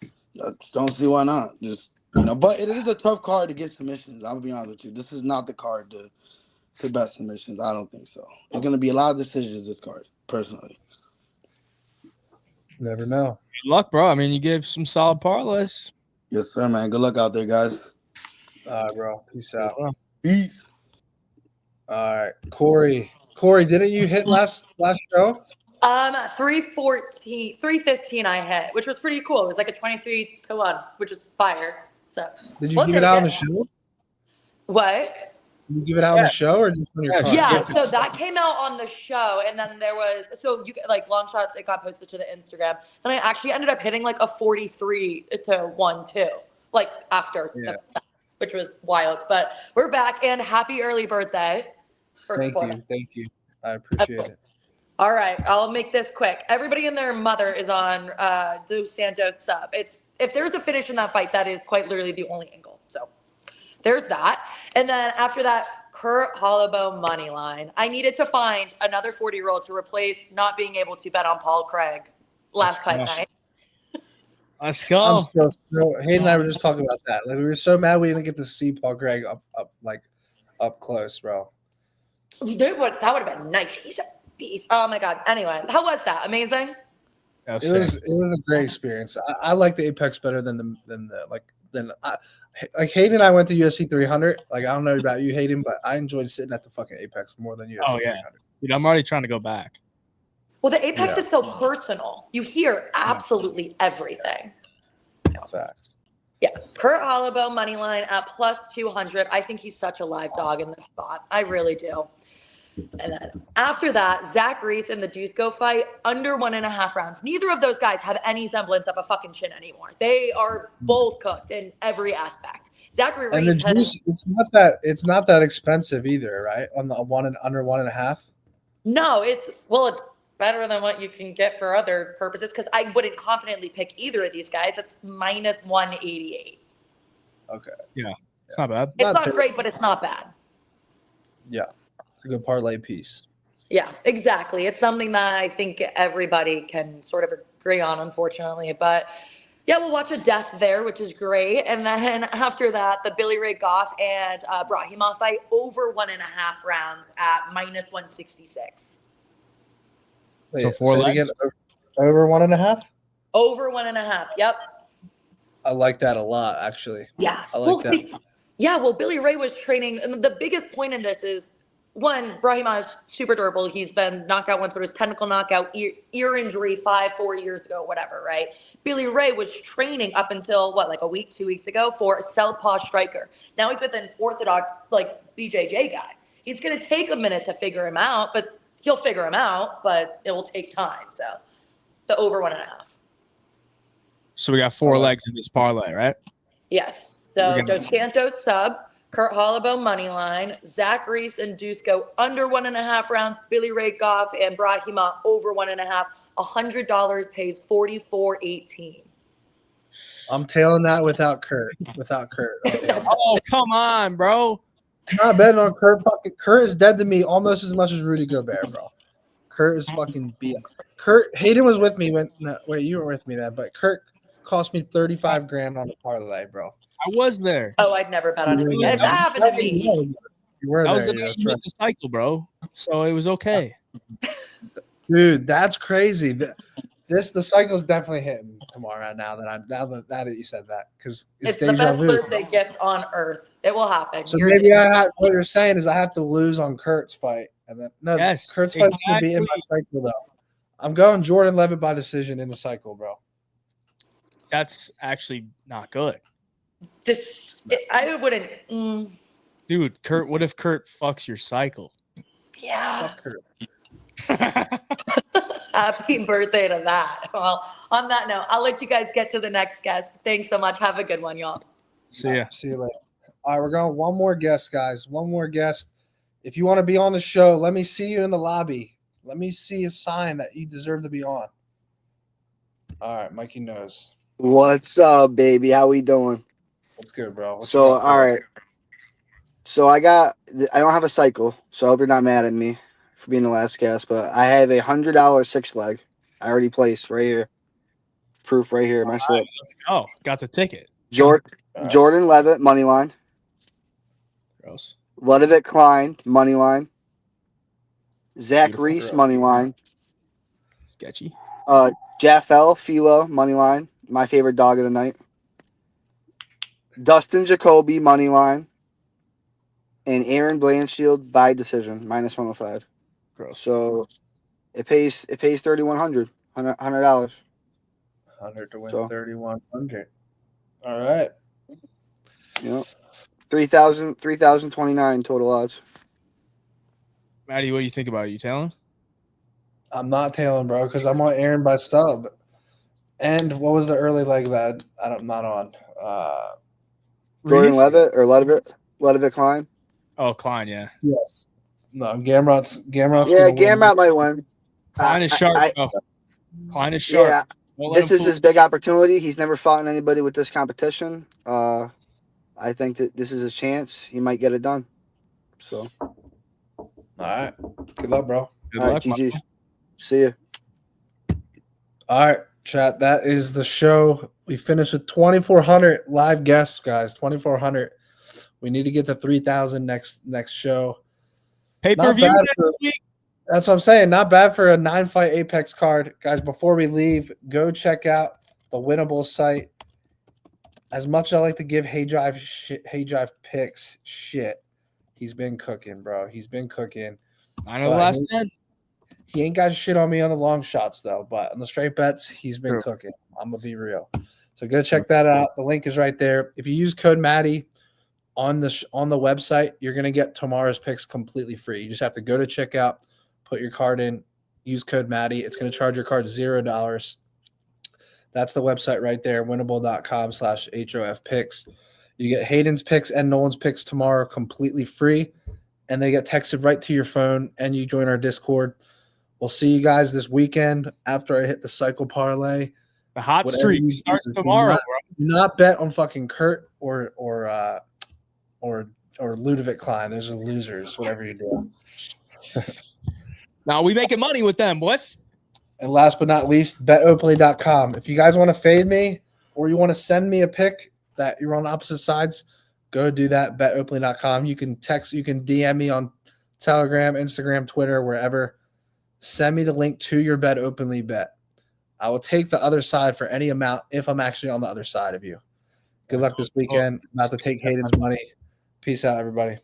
I just don't see why not. Just but it is a tough card to get submissions. I'll be honest with you. This is not the card to bet submissions. I don't think so. It's gonna be a lot of decisions this card, personally. Never know. Good luck, bro. I mean, you gave some solid parlays. Yes, sir, man. Good luck out there, guys. All right, bro. Peace out. Peace. All right, Corey. Corey, didn't you hit last show? 315 I hit, which was pretty cool. It was like a 23-1, which was fire. So did you give it out on the show? What? Did you give it out on the show or just on your card? Yeah, so that came out on the show, and then there was you like long shots. It got posted to the Instagram. Then I actually ended up hitting like a 43-1 too, like after, which was wild. But we're back, and happy early birthday! Thank you. I appreciate it. All right, I'll make this quick. Everybody and their mother is on Dos Santos sub. If there's a finish in that fight, that is quite literally the only angle. So there's that. And then after that, Kurt Holloway money line. I needed to find another 40-year-old to replace not being able to bet on Paul Craig last fight night. Let's go. I'm still so Hayden and I were just talking about that. Like we were so mad we didn't get to see Paul Craig up close, bro. Dude, that would have been nice. He's a beast. Oh my god. Anyway, how was that? Amazing. It was a great experience. I like the Apex better than the than like Hayden and I went to UFC 300. Like I don't know about you, Hayden, but I enjoyed sitting at the fucking Apex more than UFC Oh yeah, 300. dude, I'm already trying to go back. Well, the Apex Yeah. is so personal. You hear absolutely everything. Facts. Yeah. Kurt Holloway money line at plus 200. I think he's such a live dog in this spot. I really do. And then after that, Zach Reese and the Dusko fight under 1.5 rounds. Neither of those guys have any semblance of a fucking chin anymore. They are both cooked in every aspect. Zachary And the Reese has juice, it's not that expensive either, right? On the under 1.5. no. It's better than what you can get for other purposes because I wouldn't confidently pick either of these guys. It's minus 188. Okay. Yeah, it's not bad. It's not great, but it's not bad. Yeah, it's a good parlay piece. Yeah, exactly. It's something that I think everybody can sort of agree on, unfortunately. But yeah, we'll watch a death there, which is great. And then after that, the Billy Ray Goff and Brahimov fight over 1.5 rounds at minus 166. Wait, So 4 say it legs? again, over 1.5. Over 1.5. Yep. I like that a lot, actually. Yeah. I like that. Yeah, well, Billy Ray was training, and the biggest point in this is, one, Brahimov's super durable. He's been knocked out once, but it was technical knockout, ear injury 4 years ago, whatever, right? Billy Ray was training up until, like a week, 2 weeks ago for a southpaw striker. Now he's with an orthodox, BJJ guy. It's going to take a minute to figure him out, but he'll figure him out, but it will take time. So the over 1.5. So we got 4 legs in this parlay, right? Yes. So Dos Santos sub, Kurt Holloway money line, Zach Reese and Dusko under 1.5 rounds, Billy Ray Goff and Brahima over 1.5. $100 pays $44.18. I'm tailing that without Kurt. Oh, come on, bro. Not betting on Kurt. Kurt is dead to me almost as much as Rudy Gobert, bro. Kurt is fucking beat. Kurt Hayden was with me when. No, wait, you were with me then, but Kurt cost me 35 grand on the parlay, bro. I was there. Oh, I'd never bet on him again. If that happened to me. You were that there, was the night you hit the cycle, bro. So it was okay. Dude, that's crazy. The cycle's definitely hitting tomorrow. Right now that you said that, because It's the best birthday gift on earth. It will happen. So maybe what you're saying is I have to lose on Kurt's fight, and then Kurt's fight's gonna be in my cycle though. I'm going Jordan Levitt by decision in the cycle, bro. That's actually not good. I wouldn't. Dude, Kurt. What if Kurt fucks your cycle? Yeah. Happy birthday to that. Well, on that note, I'll let you guys get to the next guest. Thanks so much. Have a good one, y'all. See ya. See you later. All right, we're going one more guest, guys. One more guest. If you want to be on the show, let me see you in the lobby. Let me see a sign that you deserve to be on. All right, Mikey knows. What's up, baby? How we doing? What's good, bro? All right. So I don't have a cycle, so I hope you're not mad at me for being the last guest, but I have a $100 6-leg. I already placed right here. Proof right here, my slip. Let's go. Got the ticket. Jordan Levitt, money line. Gross. Ludovic Klein, money line. Zach Reese, money line. Sketchy. Jaffel, Philo, money line. My favorite dog of the night. Dustin Jacoby, money line. And Aaron Blanchfield by decision, minus 105. Gross. So it pays $3,100, $100. 100 to win 3,100. All right. Yep. 3,029 total odds. Matty, what do you think about it? You telling? I'm not tailing, bro, because I'm on Aaron by sub. And what was the early leg that I'm not on? Jordan Levitt or Ludovic Klein? Oh, Klein, yeah. Yes. No, Gamrot's yeah, Gamrot might win. Klein is sharp. Klein is sharp. Yeah, this is his big opportunity. He's never fought anybody with this competition. I think that this is his chance. He might get it done. So, all right. Good luck, bro. Good luck, GG's. See you. All right, chat. That is the show. We finished with 2,400 live guests, guys. 2,400. We need to get to 3,000 next show. Pay-per-view next week. That's what I'm saying. Not bad for a 9-fight Apex card. Guys, before we leave, go check out the Winnable site. as much as I like to give Hayjive picks shit, he's been cooking, bro. He's been cooking. I know the last 10. He ain't got shit on me on the long shots though, but on the straight bets, he's been True. cooking. I'm gonna be real. So go check that out. The link is right there. If you use code Matty on the website, you're gonna get tomorrow's picks completely free. You just have to go to checkout, put your card in, use code Matty. It's gonna charge your card $0. That's the website right there, winnable.com/HOF picks. You get Hayden's picks and Nolan's picks tomorrow completely free, and they get texted right to your phone, and you join our Discord. We'll see you guys this weekend after I hit the cycle parlay. The hot Whatever streak you starts do, tomorrow, do not bet on fucking Kurt or Ludovic Klein. Those are losers, whatever you do. Now we making money with them, boys. And last but not least, betoplay.com. If you guys want to fade me or you want to send me a pick that you're on opposite sides, go do that, betoplay.com. You can text, you can DM me on Telegram, Instagram, Twitter, wherever. Send me the link to your Bet Openly bet. I will take the other side for any amount if I'm actually on the other side of you. Good luck this weekend. Not to take Hayden's money. Peace out, everybody.